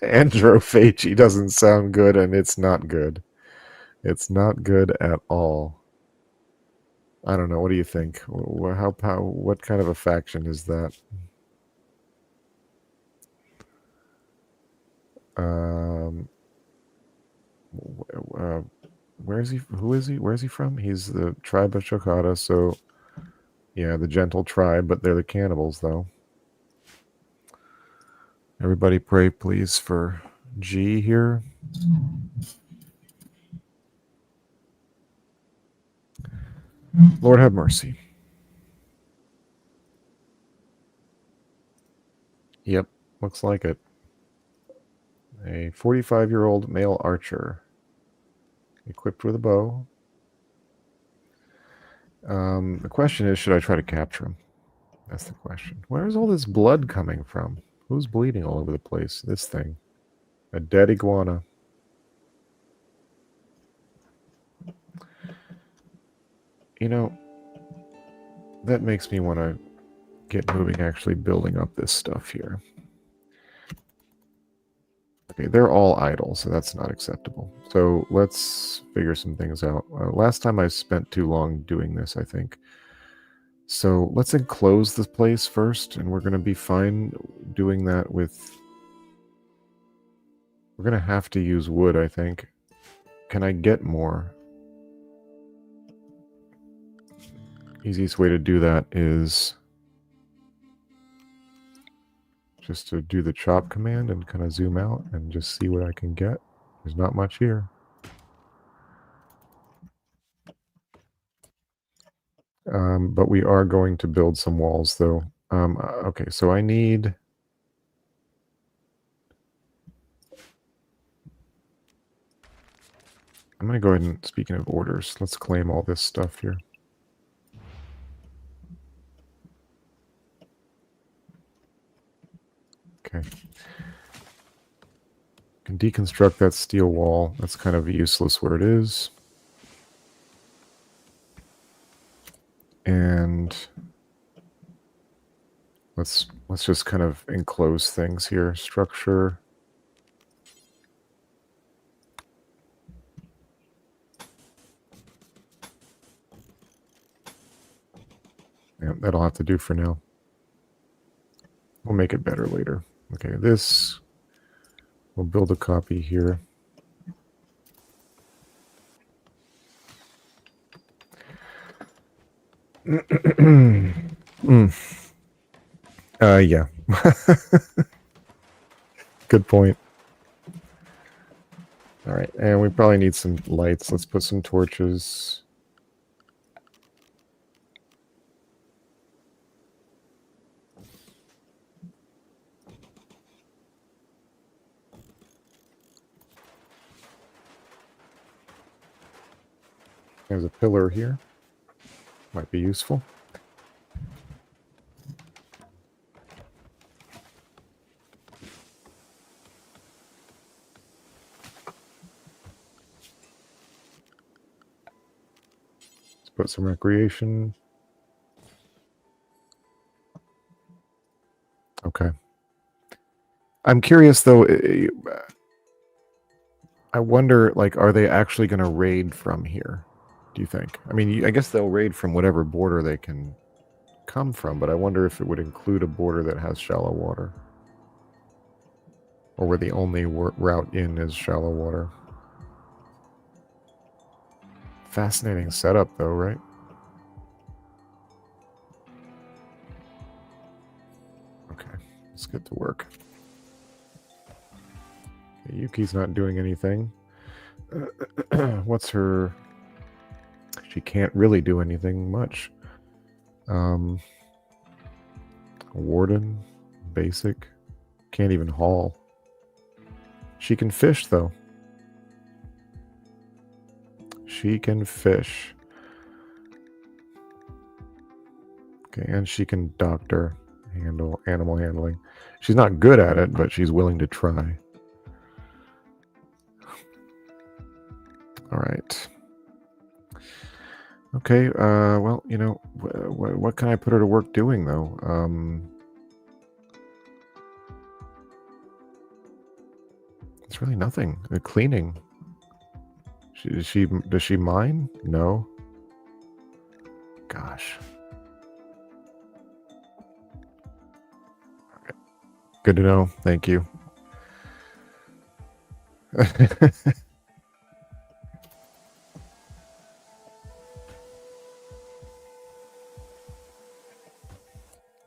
Speaker 1: Androphagy doesn't sound good, and it's not good. It's not good at all. I don't know. What do you think? What kind of a faction is that? Where is he? Who is he? Where is he from? He's the tribe of Chokada. So, yeah, the gentle tribe, but they're the cannibals, though. Everybody pray, please, for G here. Lord have mercy. Yep, looks like it. A 45-year-old male archer, equipped with a bow. The question is, should I try to capture him? That's the question. Where is all this blood coming from? Who's bleeding all over the place? This thing. A dead iguana. You know, that makes me want to get moving, actually building up this stuff here. Okay, they're all idle, so that's not acceptable. So let's figure some things out. Last time I spent too long doing this, I think. So let's enclose this place first, and we're going to be fine doing that with... We're going to have to use wood, I think. Can I get more? Easiest way to do that is just to do the chop command and kind of zoom out and just see what I can get. There's not much here. But we are going to build some walls, though. Okay, so I need... I'm going to go ahead and, speaking of orders, let's claim all this stuff here. Okay. Can deconstruct that steel wall. That's kind of useless where it is. And let's just kind of enclose things here. Structure. Yeah, that'll have to do for now. We'll make it better later. Okay, this... We'll build a copy here. Yeah. Good point. All right, and we probably need some lights. Let's put some torches. There's a pillar here. Might be useful. Let's put some recreation. Okay. I'm curious, though. I wonder, like, are they actually going to raid from here? Do you think? I mean, I guess they'll raid from whatever border they can come from, but I wonder if it would include a border that has shallow water. Or where the only route in is shallow water. Fascinating setup, though, right? Okay, let's get to work. Okay, Yuki's not doing anything. What's her... She can't really do anything much. Warden, basic, can't even haul. She can fish, though. She can fish. Okay, and she can doctor, handle animal handling. She's not good at it, but she's willing to try. All right. Okay, well, you know, what can I put her to work doing, though? It's really nothing. Cleaning. Does she mine? No. Gosh. Okay. Good to know. Thank you.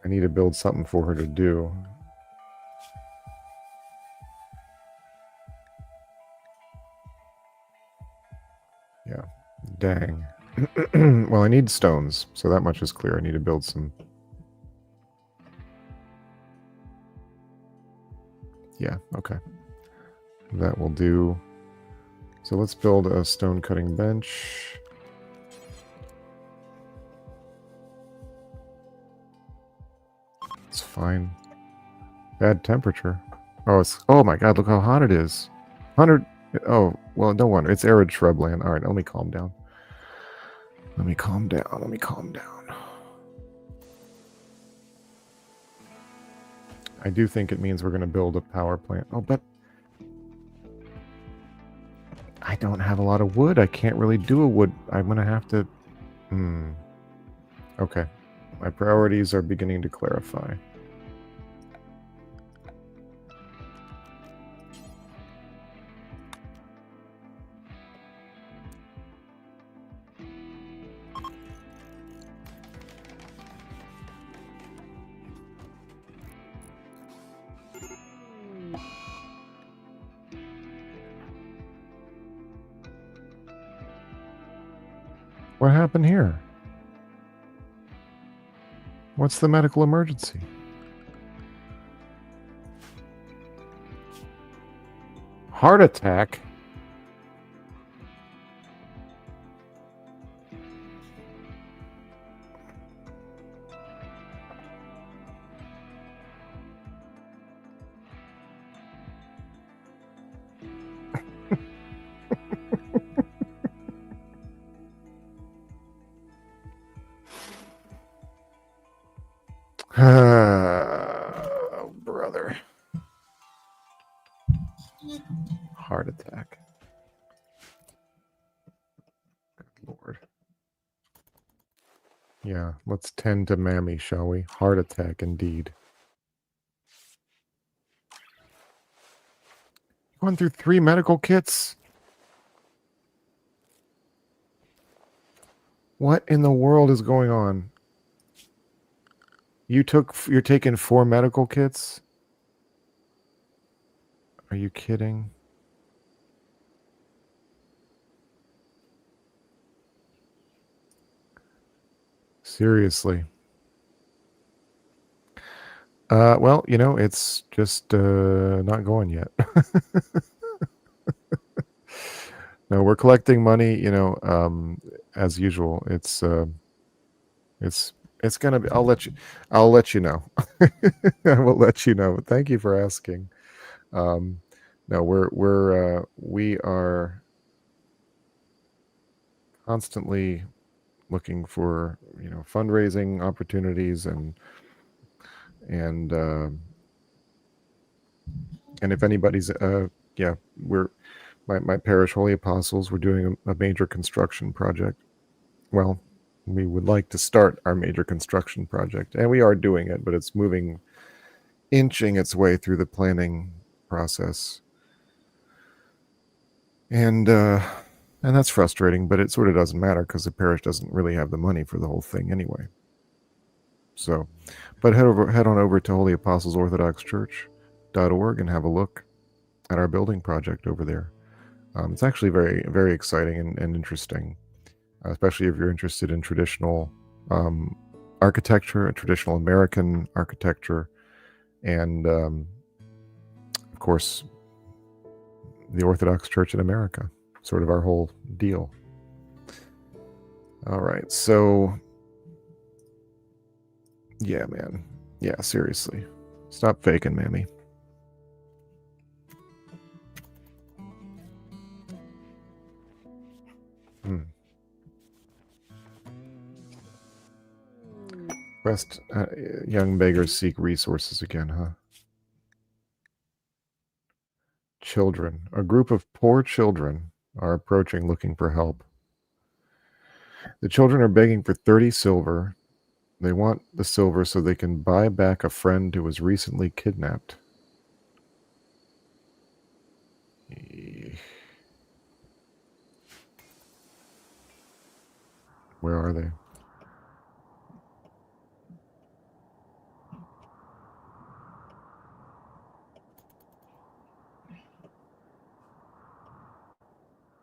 Speaker 1: I need to build something for her to do. Yeah. Dang. Well, I need stones, so that much is clear. I need to build some. Yeah, okay. That will do. So let's build a stone cutting bench. It's fine. Bad temperature. Oh my god, look how hot it is. 100. Oh, well, no wonder. It's arid shrubland. All right, let me calm down. Let me calm down. I do think it means we're going to build a power plant. Oh, but I don't have a lot of wood. I can't really do a wood. I'm going to have to... Okay. My priorities are beginning to clarify. What happened here? What's the medical emergency? Heart attack? Oh, brother. Heart attack. Good Lord. Yeah, let's tend to Mammy, shall we? Heart attack, indeed. Going through 3 medical kits? What in the world is going on? You're taking 4 medical kits? Are you kidding? Seriously. Well, you know, it's just not going yet. No, we're collecting money, you know, as usual. It's gonna be. I'll let you know. I will let you know. But thank you for asking. No, we are constantly looking for, you know, fundraising opportunities and if anybody's yeah, we're my parish Holy Apostles, we're doing a major construction project. Well, we would like to start our major construction project, and we are doing it, but it's inching its way through the planning process. And that's frustrating, but it sort of doesn't matter because the parish doesn't really have the money for the whole thing anyway. So, but head on over to Holy Apostles Orthodox Church.org and have a look at our building project over there. It's actually very, very exciting and interesting, especially if you're interested in traditional architecture, traditional American architecture, and of course, the Orthodox Church in America, sort of our whole deal. All right, so yeah, man. Yeah, seriously. Stop faking, Mammy. Quest, young beggars seek resources again, huh? Children. A group of poor children are approaching looking for help. The children are begging for 30 silver. They want the silver so they can buy back a friend who was recently kidnapped. Where are they?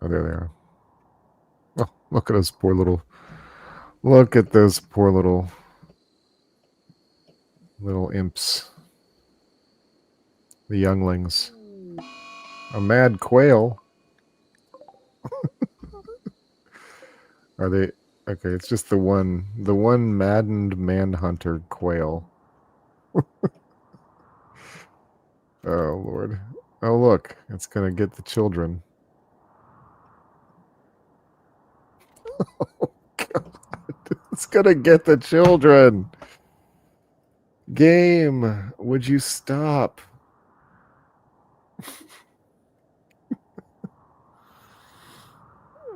Speaker 1: Oh, there they are. Oh, look at those poor little... Look at those poor little imps. The younglings. A mad quail. Are they... Okay, it's just the one maddened manhunter quail. Oh, Lord. Oh, look. It's going to get the children. Oh, God. It's going to get the children. Game, would you stop?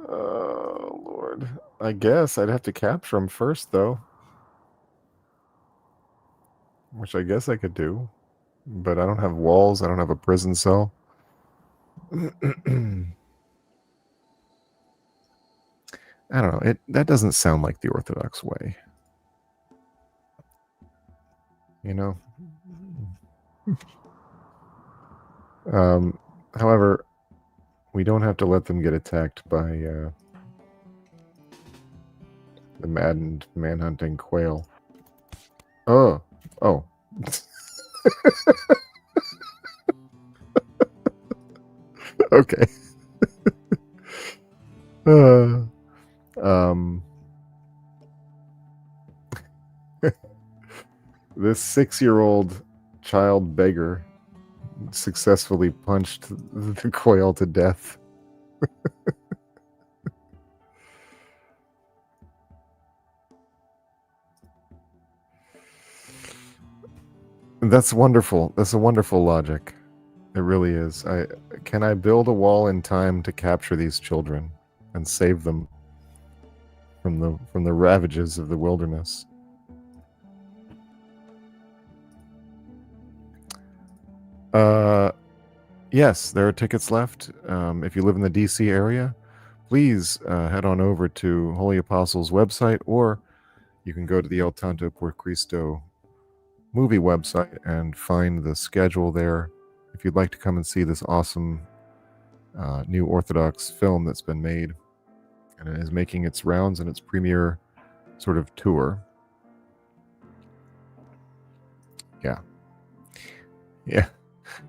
Speaker 1: Oh, Lord. I guess I'd have to capture them first, though. Which I guess I could do. But I don't have walls. I don't have a prison cell. I don't know. That doesn't sound like the Orthodox way. You know? However, we don't have to let them get attacked by the maddened manhunting quail. Oh. Okay. This 6-year-old child beggar successfully punched the quail to death. That's wonderful. That's a wonderful logic. It really is. Can I build a wall in time to capture these children and save them from the ravages of the wilderness? Yes, there are tickets left. If you live in the DC area, please head on over to Holy Apostles' website, or you can go to the El Tanto por Cristo movie website and find the schedule there. If you'd like to come and see this awesome new Orthodox film that's been made, and it is making its rounds in its premiere sort of tour. Yeah.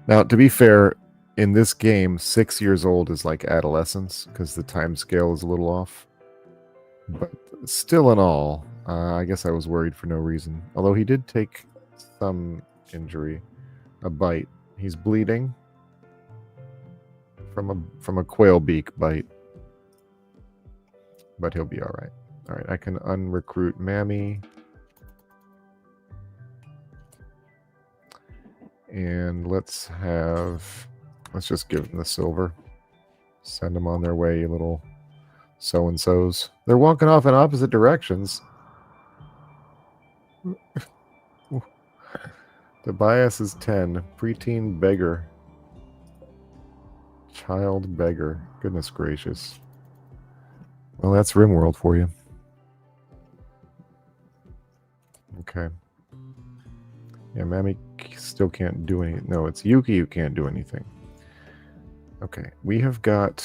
Speaker 1: Now, to be fair, in this game, 6 years old is like adolescence because the time scale is a little off. But still in all, I guess I was worried for no reason. Although he did take some injury, a bite. He's bleeding from a quail beak bite. But he'll be all right. All right, I can unrecruit Mammy. And let's just give them the silver. Send them on their way, you little so-and-sos. They're walking off in opposite directions. The bias is 10. Preteen beggar. Child beggar. Goodness gracious. Well, that's Rimworld for you. Okay. Yeah, Mammy still can't do anything. No, it's Yuki who can't do anything. Okay, we got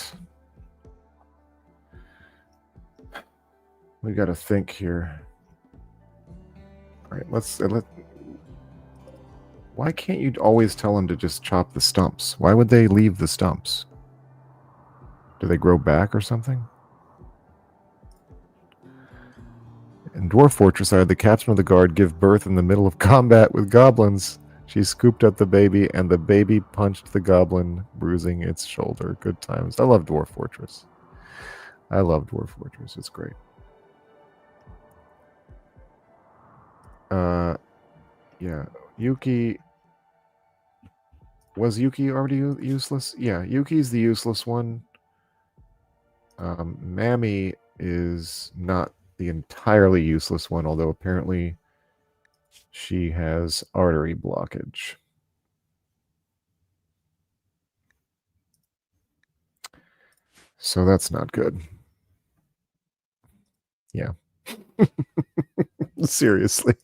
Speaker 1: to think here. All right, why can't you always tell them to just chop the stumps? Why would they leave the stumps? Do they grow back or something? In Dwarf Fortress, I had the captain of the guard give birth in the middle of combat with goblins. She scooped up the baby, and the baby punched the goblin, bruising its shoulder. Good times. I love Dwarf Fortress. It's great. Yeah, Yuki... Was Yuki already useless? Yeah, Yuki's the useless one. Mammy is not the entirely useless one, although apparently she has artery blockage. So that's not good. Yeah. Seriously.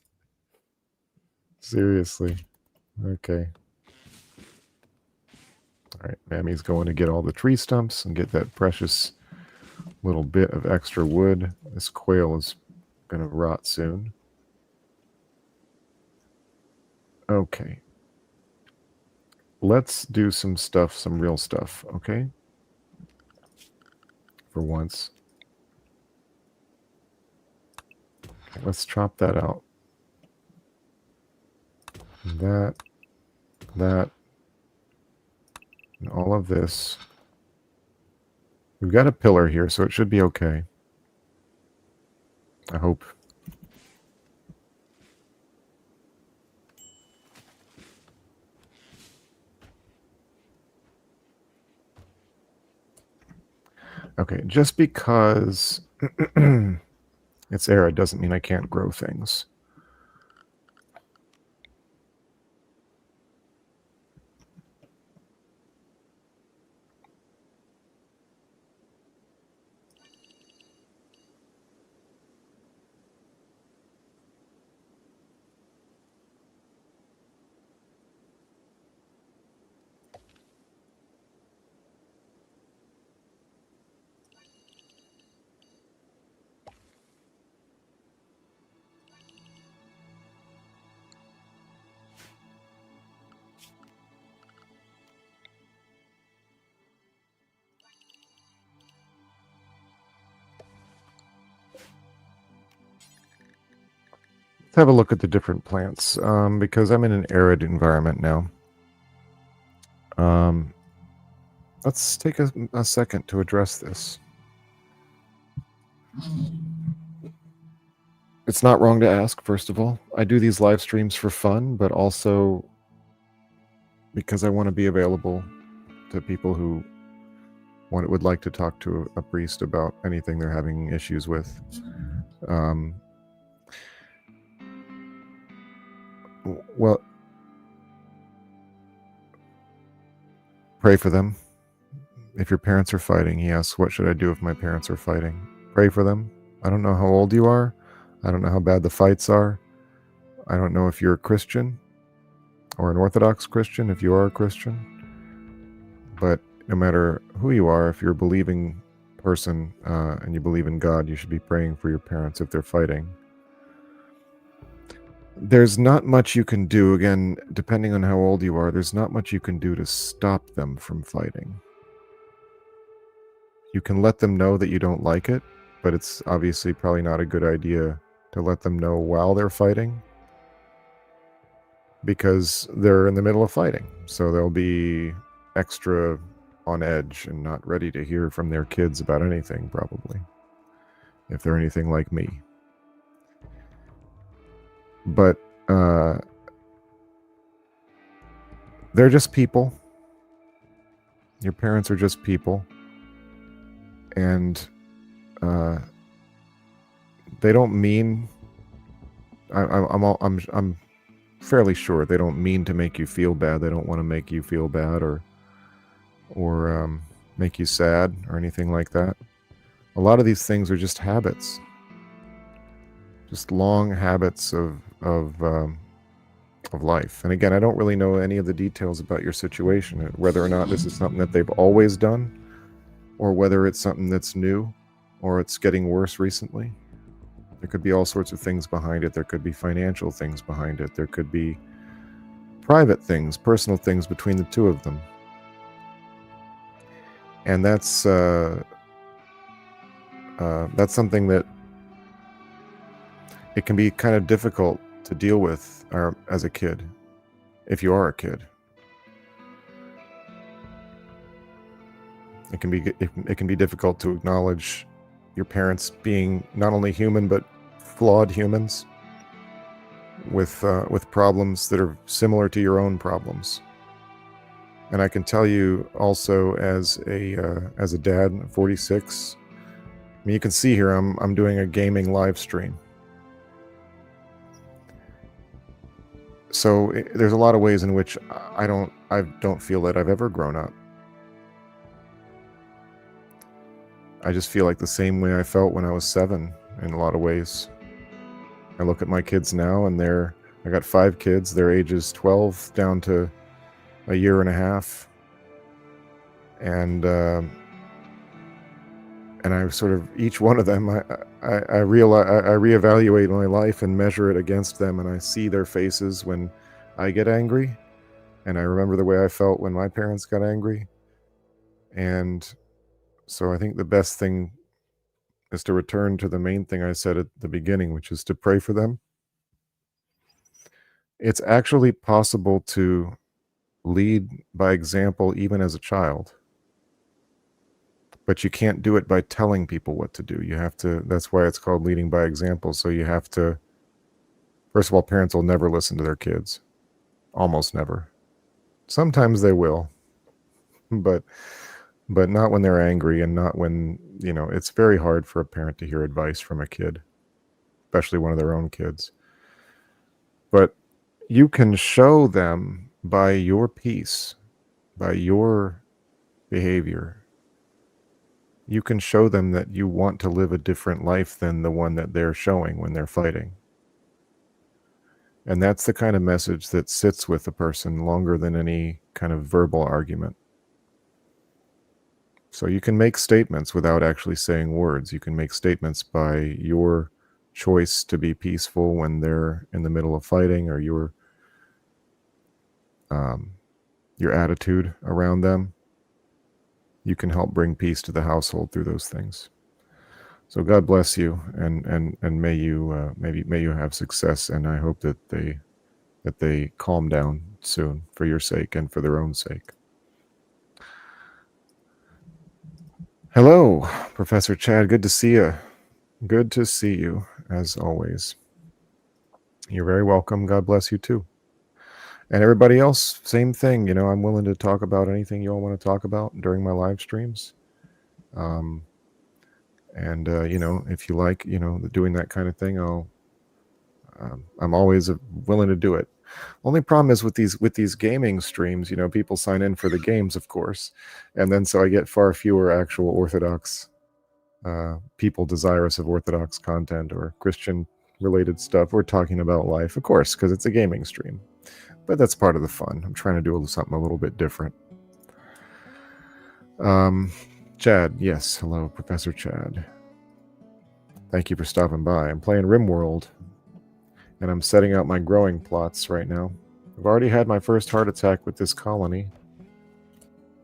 Speaker 1: Seriously. Okay. All right, Mammy's going to get all the tree stumps and get that precious little bit of extra wood. This quail is going to rot soon. Okay. Let's do some stuff, some real stuff, okay? For once. Okay, let's chop that out. That, and all of this. We've got a pillar here, so it should be okay. I hope. Okay, just because it's arid doesn't mean I can't grow things. Let's have a look at the different plants, because I'm in an arid environment now. Let's take a second to address this. It's not wrong to ask, first of all. I do these live streams for fun, but also because I want to be available to people who would like to talk to a priest about anything they're having issues with. Well, pray for them. If your parents are fighting, he asks, what should I do if my parents are fighting? Pray for them. I don't know how old you are. I don't know how bad the fights are. I don't know if you're a Christian or an Orthodox Christian, if you are a Christian. But no matter who you are, if you're a believing person and you believe in God, you should be praying for your parents if they're fighting. There's not much you can do, again, depending on how old you are, there's not much you can do to stop them from fighting. You can let them know that you don't like it, but it's obviously probably not a good idea to let them know while they're fighting, because they're in the middle of fighting. So they'll be extra on edge and not ready to hear from their kids about anything, probably, if they're anything like me. But they're just people. Your parents are just people. And they don't mean... I'm fairly sure they don't mean to make you feel bad. They don't want to make you feel bad or make you sad or anything like that. A lot of these things are just habits, just long habits of life. And again, I don't really know any of the details about your situation, whether or not this is something that they've always done, or whether it's something that's new, or it's getting worse recently. There could be all sorts of things behind it. There could be financial things behind it. There could be private things, personal things between the two of them. And that's something that it can be kind of difficult to deal with as a kid, if you are a kid. It can be difficult to acknowledge your parents being not only human but flawed humans. with problems that are similar to your own problems. And I can tell you also, as a dad, 46. I mean, you can see here I'm doing a gaming live stream. So there's a lot of ways in which I don't feel that I've ever grown up. I just feel like the same way I felt when I was 7 in a lot of ways. I look at my kids now, and I got 5 kids. They're ages 12 down to a year and a half, and I sort of, each one of them, I reevaluate my life and measure it against them, and I see their faces when I get angry, and I remember the way I felt when my parents got angry. And so I think the best thing is to return to the main thing I said at the beginning, which is to pray for them. It's actually possible to lead by example even as a child, but you can't do it by telling people what to do. You have to, that's why it's called leading by example. So you have to, first of all, parents will never listen to their kids. Almost never. Sometimes they will, but not when they're angry, and not when, it's very hard for a parent to hear advice from a kid, especially one of their own kids. But you can show them by your peace, by your behavior. You can show them that you want to live a different life than the one that they're showing when they're fighting. And that's the kind of message that sits with a person longer than any kind of verbal argument. So you can make statements without actually saying words. You can make statements by your choice to be peaceful when they're in the middle of fighting, or your attitude around them. You can help bring peace to the household through those things. So God bless you, and may you may you have success, and I hope that they calm down soon for your sake and for their own sake. Hello, Professor Chad. Good to see you. Good to see you, as always. You're very welcome. God bless you too. And everybody else, same thing. I'm willing to talk about anything you all want to talk about during my live streams. If you like, doing that kind of thing, I'm always willing to do it. Only problem is with these gaming streams, people sign in for the games, of course, and then so I get far fewer actual Orthodox people desirous of Orthodox content or Christian related stuff. We're talking about life, of course, because it's a gaming stream, but that's part of the fun. I'm trying to do something a little bit different. Chad, yes, hello, Professor Chad. Thank you for stopping by. I'm playing Rimworld, and I'm setting out my growing plots right now. I've already had my first heart attack with this colony.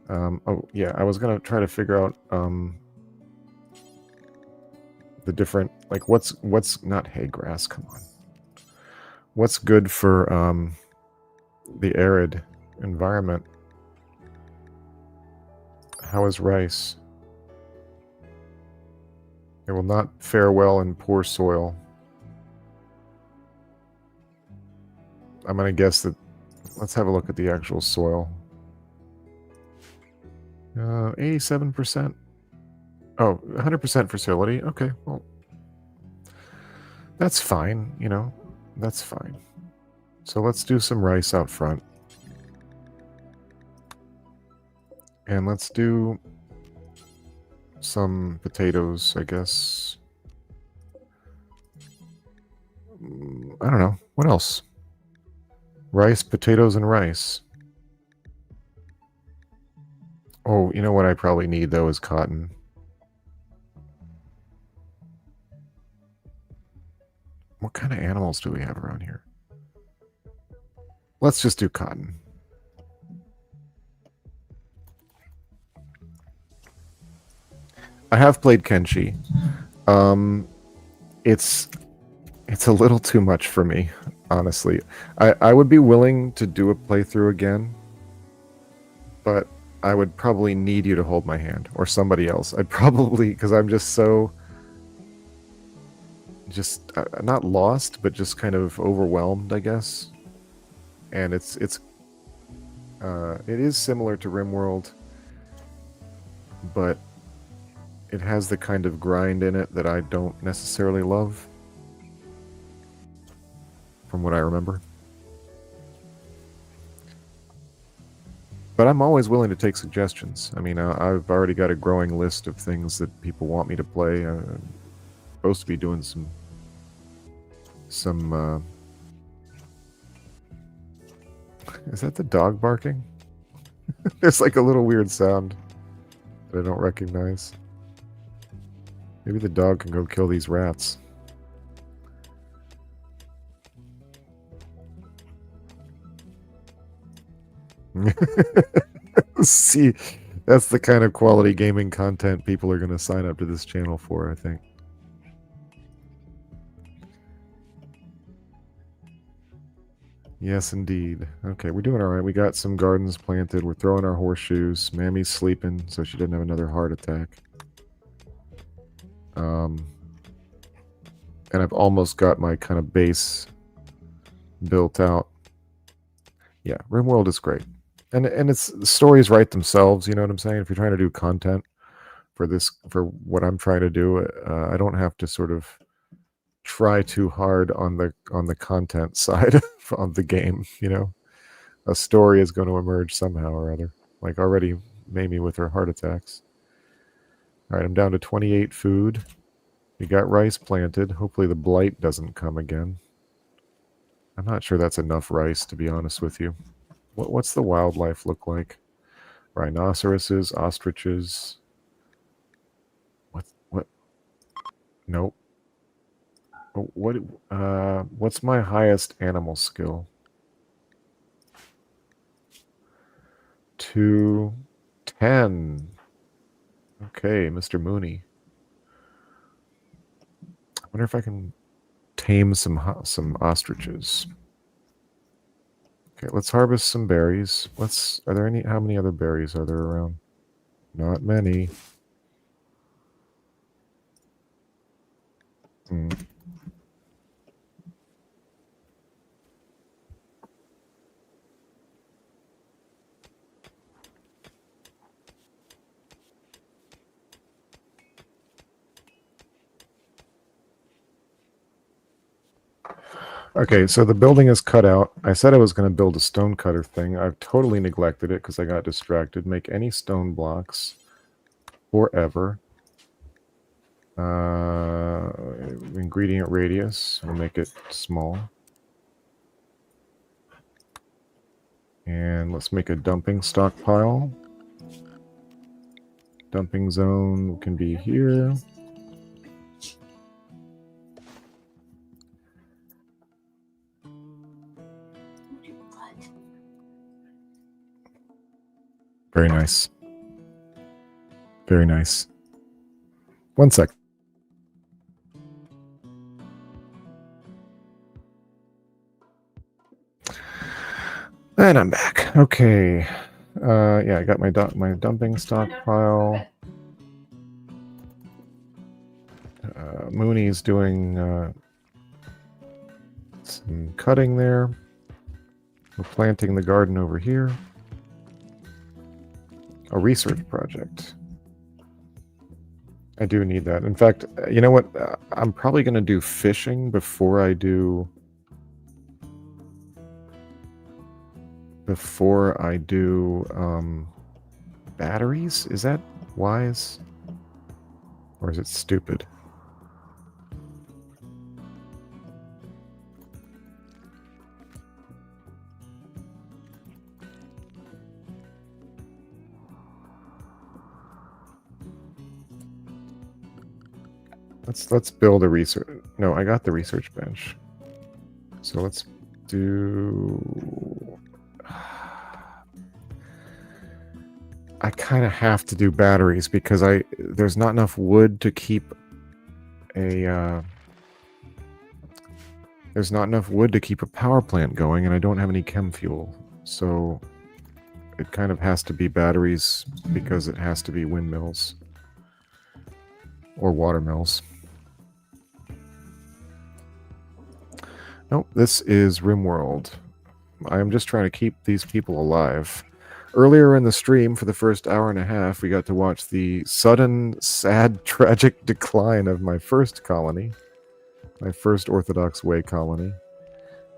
Speaker 1: I was going to try to figure out the different, like, what's not hay grass, come on. What's good for the arid environment? How is rice? It will not fare well in poor soil. I'm going to guess that, let's have a look at the actual soil. 87%. Oh, 100% fertility. Okay, well, that's fine, that's fine. So let's do some rice out front. And let's do some potatoes, I guess. I don't know. What else? Rice, potatoes, and rice. Oh, you know what I probably need, though, is cotton. What kind of animals do we have around here? Let's just do cotton. I have played Kenshi. It's a little too much for me, honestly. I would be willing to do a playthrough again, but I would probably need you to hold my hand, or somebody else. I'd probably, because I'm just so just not lost, but just kind of overwhelmed, I guess. And it is similar to Rimworld, but it has the kind of grind in it that I don't necessarily love, from what I remember. But I'm always willing to take suggestions. I mean, I've already got a growing list of things that people want me to play. I'm supposed to be doing some is that the dog barking? There's like a little weird sound that I don't recognize. Maybe the dog can go kill these rats. See, that's the kind of quality gaming content people are going to sign up to this channel for, I think. Yes, indeed. Okay, we're doing all right. We got some gardens planted. We're throwing our horseshoes. Mammy's sleeping, so she didn't have another heart attack. And I've almost got my kind of base built out. Yeah, Rimworld is great. And it's, the stories write themselves, you know what I'm saying? If you're trying to do content for this, for what I'm trying to do, I don't have to sort of try too hard on the content side of the game, you know. A story is going to emerge somehow or other. Like already Mamie with her heart attacks. All right, I'm down to 28 food. We got rice planted. Hopefully the blight doesn't come again. I'm not sure that's enough rice, to be honest with you. What's the wildlife look like? Rhinoceroses, ostriches. What? Nope. What's my highest animal skill? 210. Okay, Mr. Mooney. I wonder if I can tame some ostriches. Okay, let's harvest some berries. How many other berries are there around? Not many. Okay, so the building is cut out. I said I was going to build a stone cutter thing. I've totally neglected it because I got distracted. Make any stone blocks forever. Ingredient radius. We'll make it small. And let's make a dumping stockpile. Dumping zone can be here. Very nice. Very nice. One sec. And I'm back. Okay. Yeah, I got my dumping stockpile. Mooney's doing some cutting there. We're planting the garden over here. A research project. I do need that. In fact, you know what? I'm probably going to do fishing before I do batteries. Is that wise? Or is it stupid? Let's build a research. No, I got the research bench. So let's do. I kind of have to do batteries because there's not enough wood to keep a power plant going, and I don't have any chem fuel. So it kind of has to be batteries because it has to be windmills or water mills. Nope, this is Rimworld. I am just trying to keep these people alive. Earlier in the stream, for the first hour and a half, we got to watch the sudden, sad, tragic decline of my first colony, my first Orthodox Way colony.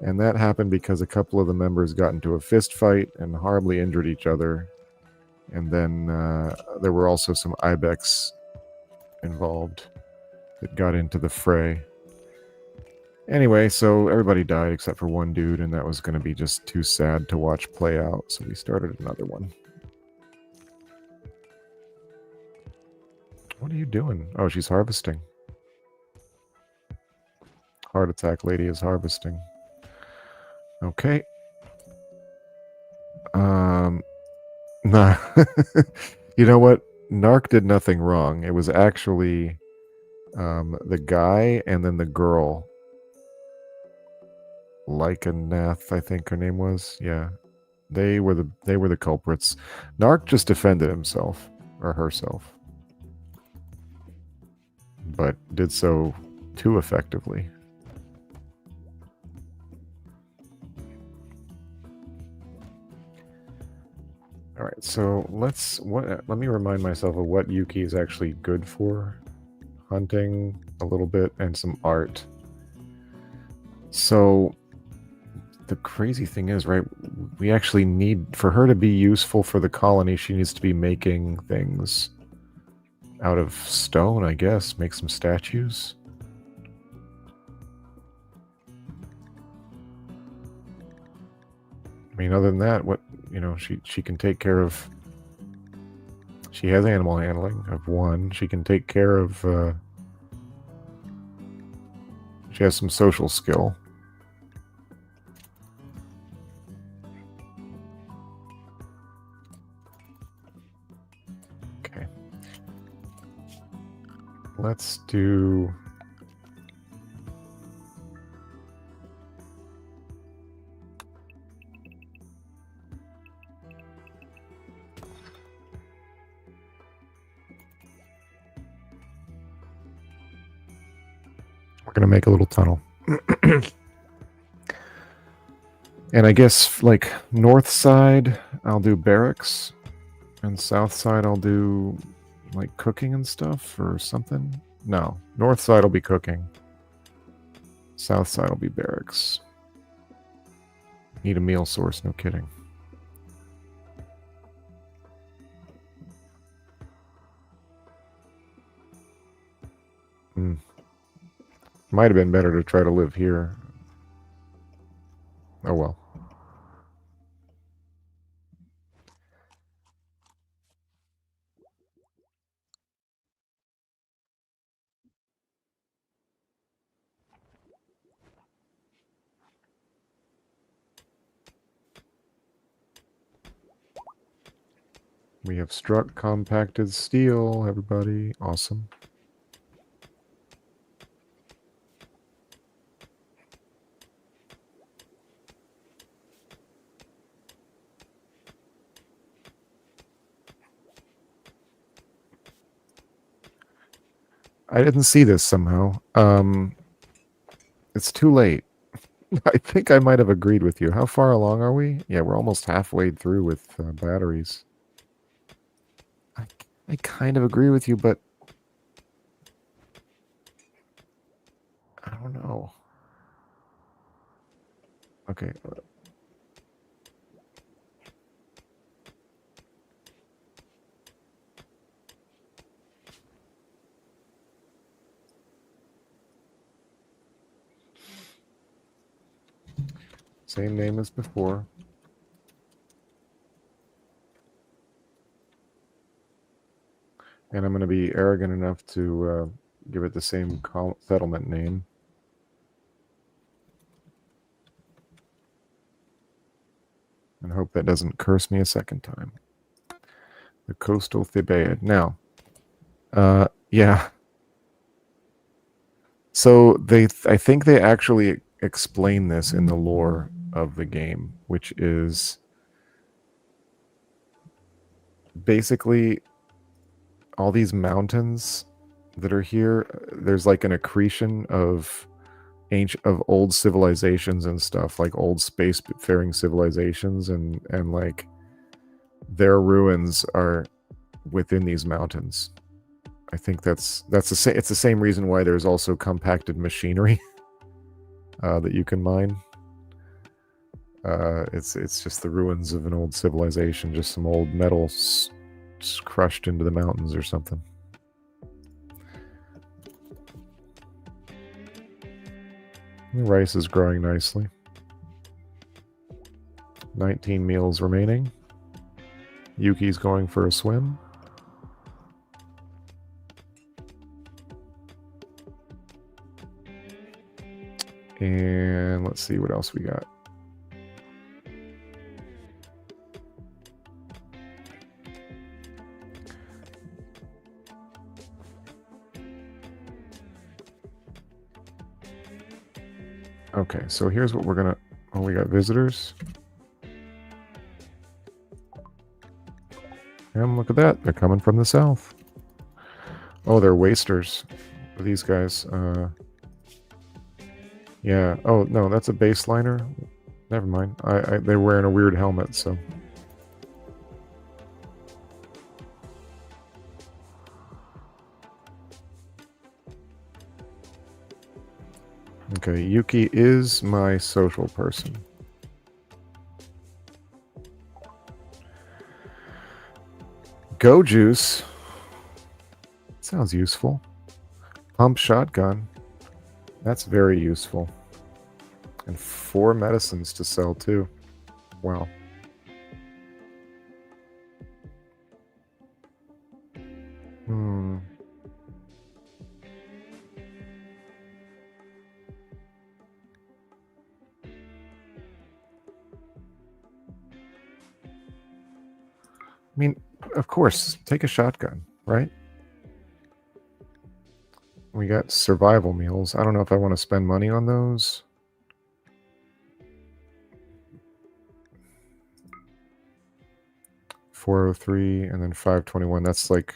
Speaker 1: And that happened because a couple of the members got into a fist fight and horribly injured each other. And then there were also some ibex involved that got into the fray. Anyway, so everybody died except for one dude, and that was going to be just too sad to watch play out, so we started another one. What are you doing? Oh, she's harvesting. Heart attack lady is harvesting. Okay. Nah. You know what? Narc did nothing wrong. It was actually the guy and then the girl. Lycanath, I think her name was. Yeah. They were the culprits. Narc just defended himself or herself, but did so too effectively. All right, so let me remind myself of what Yuki is actually good for. Hunting a little bit and some art. So the crazy thing is, right, we actually need, for her to be useful for the colony, she needs to be making things out of stone, I guess. Make some statues. I mean, other than that, what, you know, she can take care of. She has animal handling of one. She can take care of. She has some social skill. Okay. Let's do. We're going to make a little tunnel. And I guess, like, north side, I'll do barracks. And south side, I'll do, like, cooking and stuff or something. No, north side will be cooking. South side will be barracks. Need a meal source, no kidding. Might have been better to try to live here. Oh well. We have struck compacted steel, everybody. Awesome. I didn't see this somehow. It's too late. I think I might have agreed with you. How far along are we? Yeah, we're almost halfway through with batteries. I kind of agree with you, but I don't know. Okay. Same name as before. And I'm going to be arrogant enough to give it the same settlement name. And hope that doesn't curse me a second time. The Coastal Thebaid. Now, yeah. So I think they actually explain this in the lore of the game, which is basically all these mountains that are here. There's like an accretion of of old civilizations and stuff, like old spacefaring civilizations, and like their ruins are within these mountains. I think it's the same reason why there's also compacted machinery that you can mine. It's just the ruins of an old civilization, just some old metal crushed into the mountains or something. The rice is growing nicely. 19 meals remaining. Yuki's going for a swim. And let's see what else we got. Okay, so here's what we're gonna... Oh, we got visitors. And look at that, they're coming from the south. Oh, they're wasters. These guys. Yeah. Oh, no, that's a baseliner. Never mind. They're wearing a weird helmet, so... Okay, Yuki is my social person. Go juice. Sounds useful. Pump shotgun. That's very useful. And 4 medicines to sell too. Wow. I mean, of course, take a shotgun, right? We got survival meals. I don't know if I want to spend money on those. $403 and then $521. That's like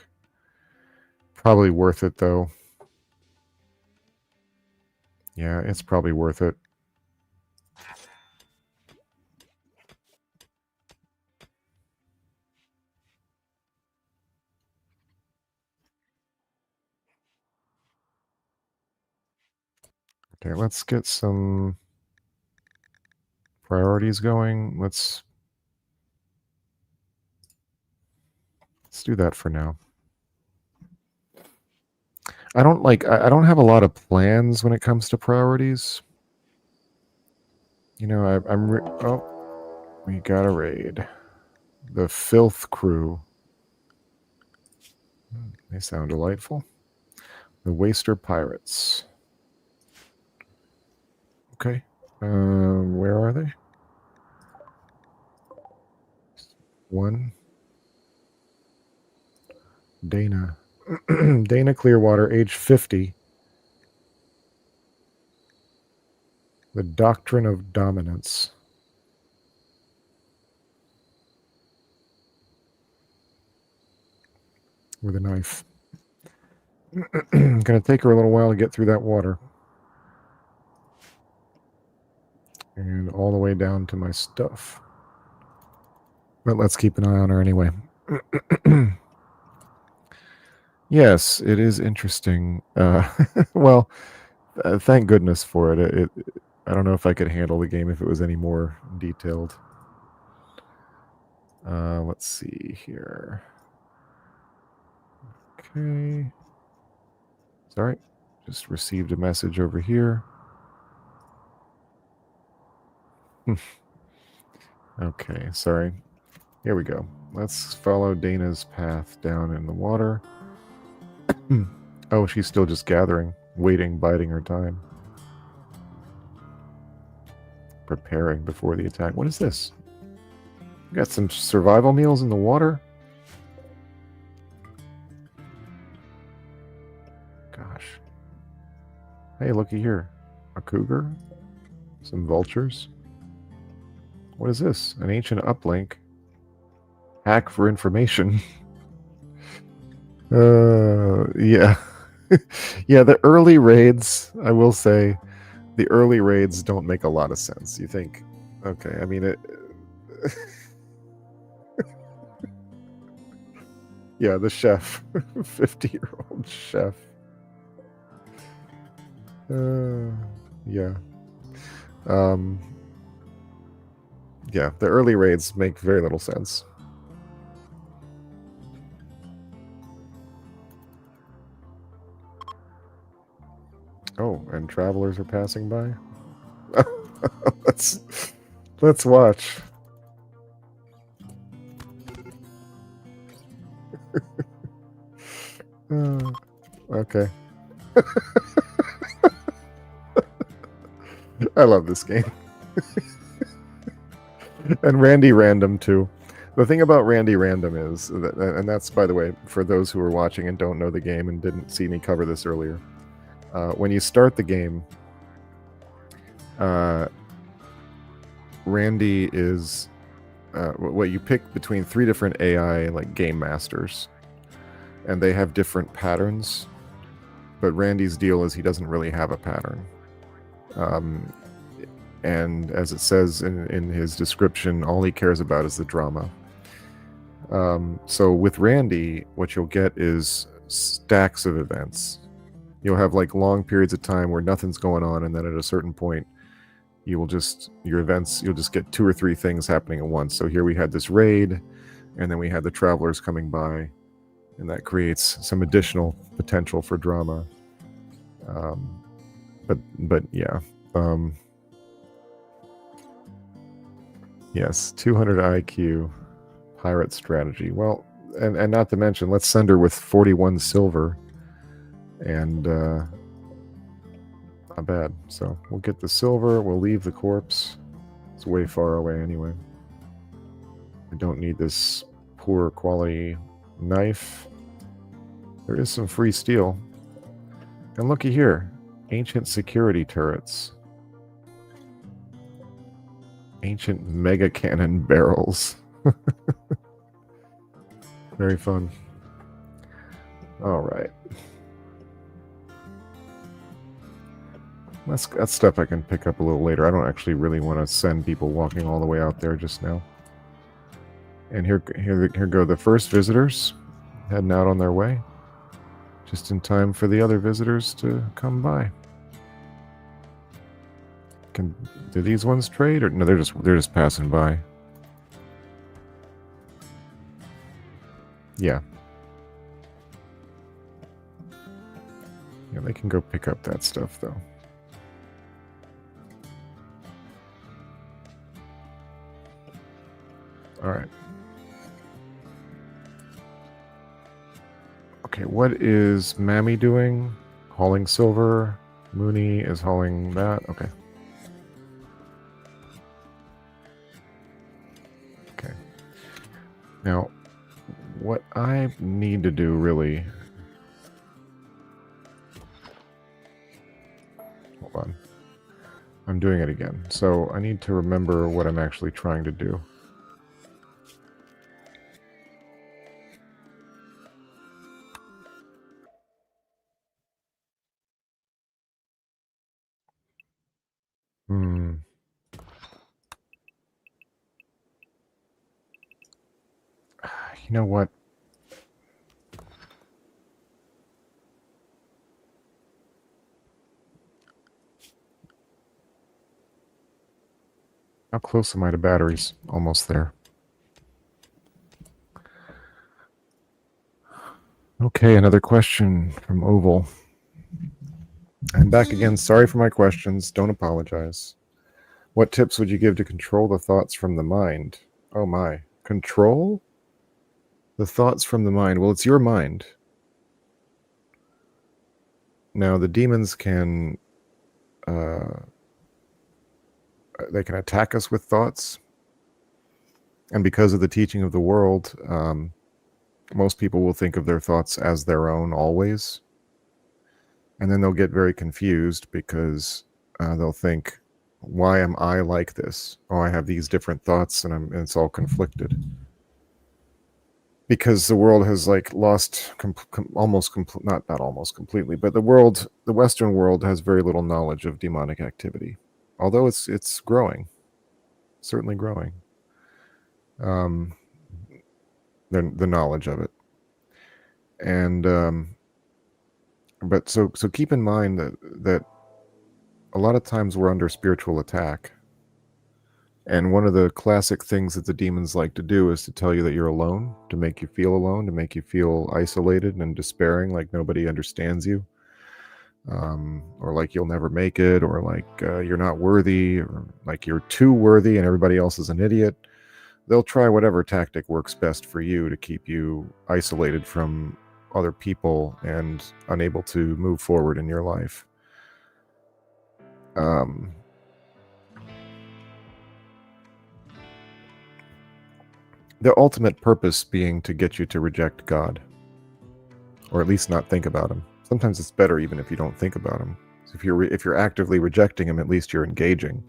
Speaker 1: probably worth it though. Yeah, it's probably worth it. Okay, let's get some priorities going. Let's do that for now. I don't have a lot of plans when it comes to priorities. You know, oh, we got a raid. The Filth Crew. They sound delightful. The Waster Pirates. Okay. Where are they? 1. Dana. Dana Clearwater, age 50. The Doctrine of Dominance. With a knife. Gonna take her a little while to get through that water. And all the way down to my stuff. But let's keep an eye on her anyway. Yes, it is interesting. Well, thank goodness for it. I don't know if I could handle the game if it was any more detailed. Let's see here. Okay. Sorry, just received a message over here. Okay, sorry. Here we go. Let's follow Dana's path down in the water. Oh, she's still just gathering, waiting, biding her time. Preparing before the attack. What is this? We got some survival meals in the water? Gosh. Hey, looky here. A cougar? Some vultures? What is this? An ancient uplink. Hack for information. Yeah. Yeah, the early raids, I will say, the early raids don't make a lot of sense. You think, okay, I mean it. Yeah, the chef, 50-year-old chef. Yeah. Yeah, the early raids make very little sense. Oh, and travelers are passing by. let's watch. Okay. I love this game. And Randy Random too. The thing about Randy Random is that, and that's, by the way, for those who are watching and don't know the game and didn't see me cover this earlier, when you start the game, Randy is what you pick between 3 different AI like game masters, and they have different patterns, but Randy's deal is he doesn't really have a pattern. And as it says in his description, all he cares about is the drama. So with Randy, what you'll get is stacks of events. You'll have like long periods of time where nothing's going on, and then at a certain point, you'll just get 2 or 3 things happening at once. So here we had this raid, and then we had the travelers coming by, and that creates some additional potential for drama. But yeah. Yes, 200 IQ, pirate strategy. Well, and not to mention, let's send her with 41 silver, and not bad. So we'll get the silver, we'll leave the corpse. It's way far away anyway. I don't need this poor quality knife. There is some free steel. And looky here, ancient security turrets. Ancient mega cannon barrels. Very fun. All right. That's stuff I can pick up a little later. I don't actually really want to send people walking all the way out there just now. And here go the first visitors heading out on their way, just in time for the other visitors to come by. Do these ones trade, or no? They're just passing by. Yeah. Yeah, they can go pick up that stuff though. All right. Okay, what is Mammy doing? Hauling silver. Mooney is hauling that. Okay. Okay. Now, what I need to do really... Hold on. I'm doing it again. So I need to remember what I'm actually trying to do. You know what? How close am I to batteries? Almost there. Okay, another question from Oval. I'm back again. Sorry for my questions. Don't apologize. What tips would you give to control the thoughts from the mind? Oh my. Control the thoughts from the mind. Well, it's your mind. Now, the demons can... they can attack us with thoughts. And because of the teaching of the world, most people will think of their thoughts as their own always. And then they'll get very confused because they'll think, why am I like this? Oh, I have these different thoughts and it's all conflicted. because the world has like lost not almost completely, but the Western world has very little knowledge of demonic activity, although it's growing, certainly growing. The knowledge of it, and but so keep in mind that a lot of times we're under spiritual attack, and one of the classic things that the demons like to do is to tell you that you're alone, to make you feel alone, to make you feel isolated and despairing, like nobody understands you, or like you'll never make it, or like you're not worthy, or like you're too worthy and everybody else is an idiot. They'll try whatever tactic works best for you to keep you isolated from other people and unable to move forward in your life. The ultimate purpose being to get you to reject God, or at least not think about him. Sometimes it's better even if you don't think about him. So if you're actively rejecting him, at least you're engaging.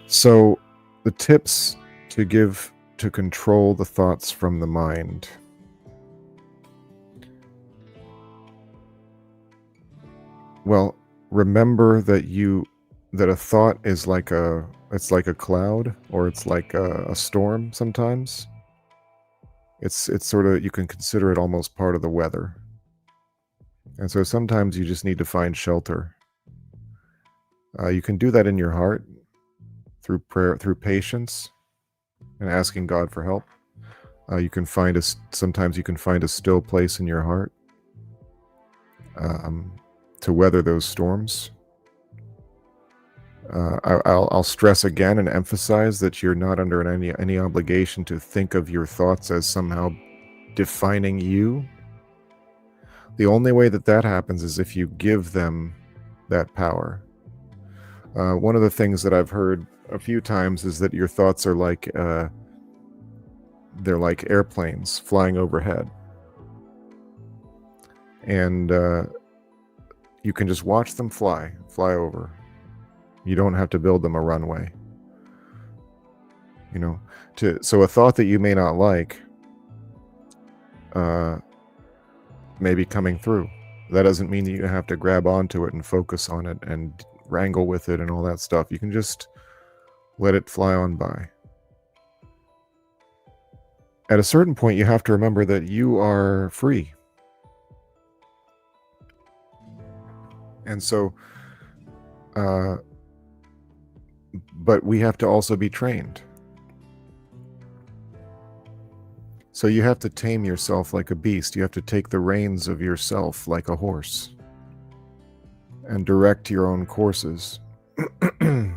Speaker 1: So the tips to give to control the thoughts from the mind. Well, remember that a thought is like a cloud, or it's like a storm sometimes. It's sort of, you can consider it almost part of the weather. And so sometimes you just need to find shelter. You can do that in your heart through prayer, through patience, and asking God for help. Sometimes you can find a still place in your heart to weather those storms. I'll stress again and emphasize that you're not under any obligation to think of your thoughts as somehow defining you. The only way that happens is if you give them that power. One of the things that I've heard a few times is that your thoughts are like they're like airplanes flying overhead, and you can just watch them fly over. You don't have to build them a runway. So a thought that you may not like may be coming through. That doesn't mean that you have to grab onto it and focus on it and wrangle with it and all that stuff. You can just let it fly on by. At a certain point, you have to remember that you are free. And so, but we have to also be trained. So you have to tame yourself like a beast. You have to take the reins of yourself like a horse and direct your own courses and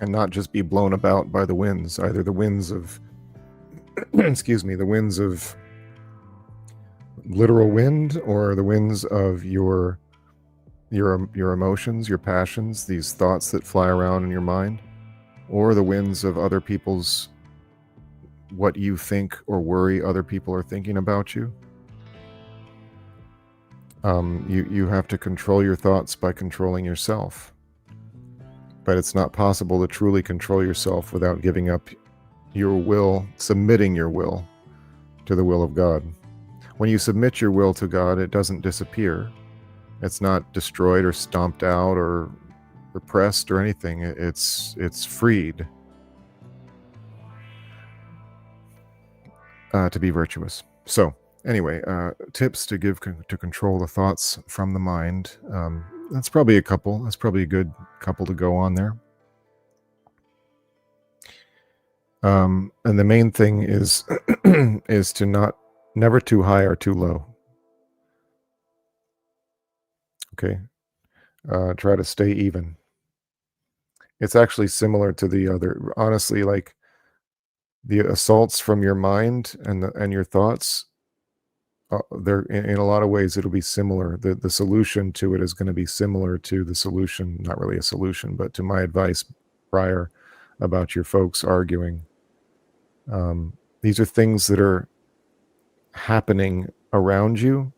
Speaker 1: not just be blown about by the winds, either the winds of the winds of literal wind, or the winds of your emotions, your passions, these thoughts that fly around in your mind, or the winds of other people's, what you think or worry other people are thinking about you. You have to control your thoughts by controlling yourself. But it's not possible to truly control yourself without giving up your will, submitting your will to the will of God. When you submit your will to God, it doesn't disappear. It's not destroyed or stomped out or repressed or anything. It's freed to be virtuous. So anyway, tips to give to control the thoughts from the mind. That's probably a couple. That's probably a good couple to go on there. And the main thing is is to never too high or too low. Okay. Try to stay even. It's actually similar to the other, honestly, like the assaults from your mind and your thoughts. They're in a lot of ways it'll be similar. The solution to it is going to be similar to the solution, not really a solution, but to my advice prior about your folks arguing. These are things that are happening around you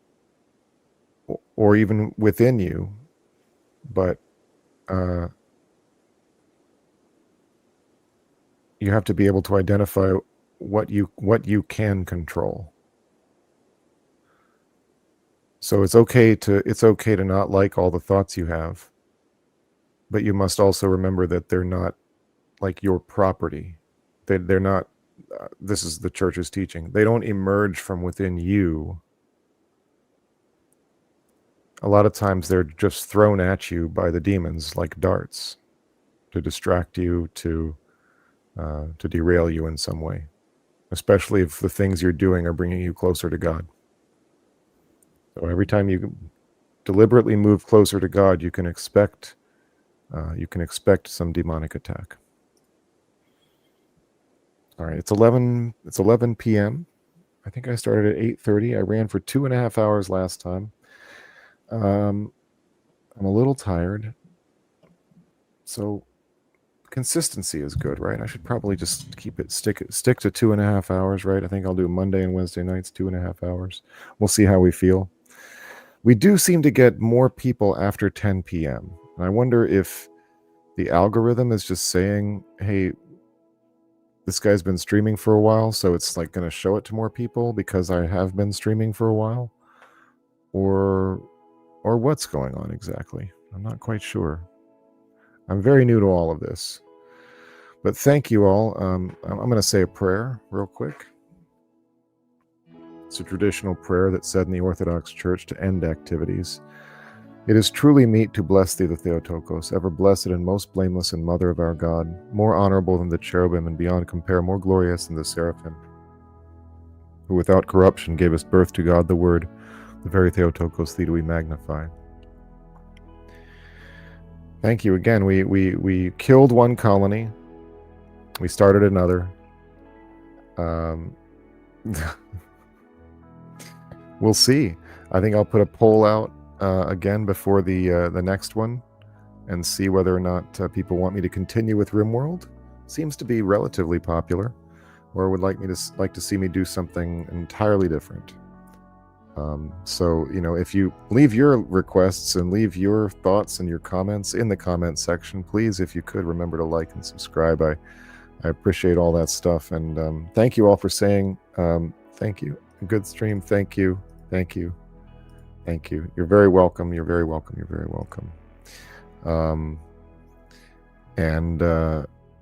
Speaker 1: or even within you, but you have to be able to identify what you can control. So it's okay to not like all the thoughts you have, but you must also remember that they're not like your property. They're not. This is the church's teaching. They don't emerge from within you. A lot of times they're just thrown at you by the demons like darts to distract you, to derail you in some way, especially if the things you're doing are bringing you closer to God. So every time you deliberately move closer to God, you can expect some demonic attack. All right, it's 11 p.m. I think I started at 8:30. I ran for 2.5 hours last time. I'm a little tired, so consistency is good, right? I should probably just stick to 2.5 hours, right? I think I'll do Monday and Wednesday nights, 2.5 hours. We'll see how we feel. We do seem to get more people after 10 p.m. And I wonder if the algorithm is just saying, hey, this guy's been streaming for a while, so it's like going to show it to more people because I have been streaming for a while, or what's going on exactly. I'm not quite sure. I'm very new to all of this, but thank you all. I'm going to say a prayer real quick. It's a traditional prayer that's said in the Orthodox Church to end activities. It is truly meet to bless thee, the Theotokos, ever blessed and most blameless and mother of our God, more honorable than the cherubim and beyond compare, more glorious than the seraphim, who without corruption gave us birth to God the Word, the very Theotokos, thee do we magnify. Thank you again. We killed one colony. We started another. We'll see. I think I'll put a poll out again before the next one and see whether or not people want me to continue with Rimworld. Seems to be relatively popular, or would like to see me do something entirely different. So, if you leave your requests and leave your thoughts and your comments in the comment section, please, if you could, remember to like and subscribe. I appreciate all that stuff. And thank you all for saying thank you. Good stream. Thank you. Thank you. Thank you. You're very welcome. You're very welcome. You're very welcome. And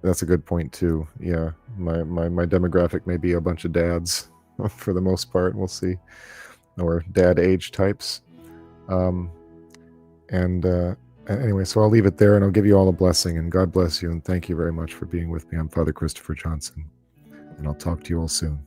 Speaker 1: that's a good point too. Yeah, my demographic may be a bunch of dads for the most part. We'll see. Or dad age types. Anyway, so I'll leave it there and I'll give you all a blessing, and God bless you and thank you very much for being with me. I'm Father Christopher Johnson, and I'll talk to you all soon.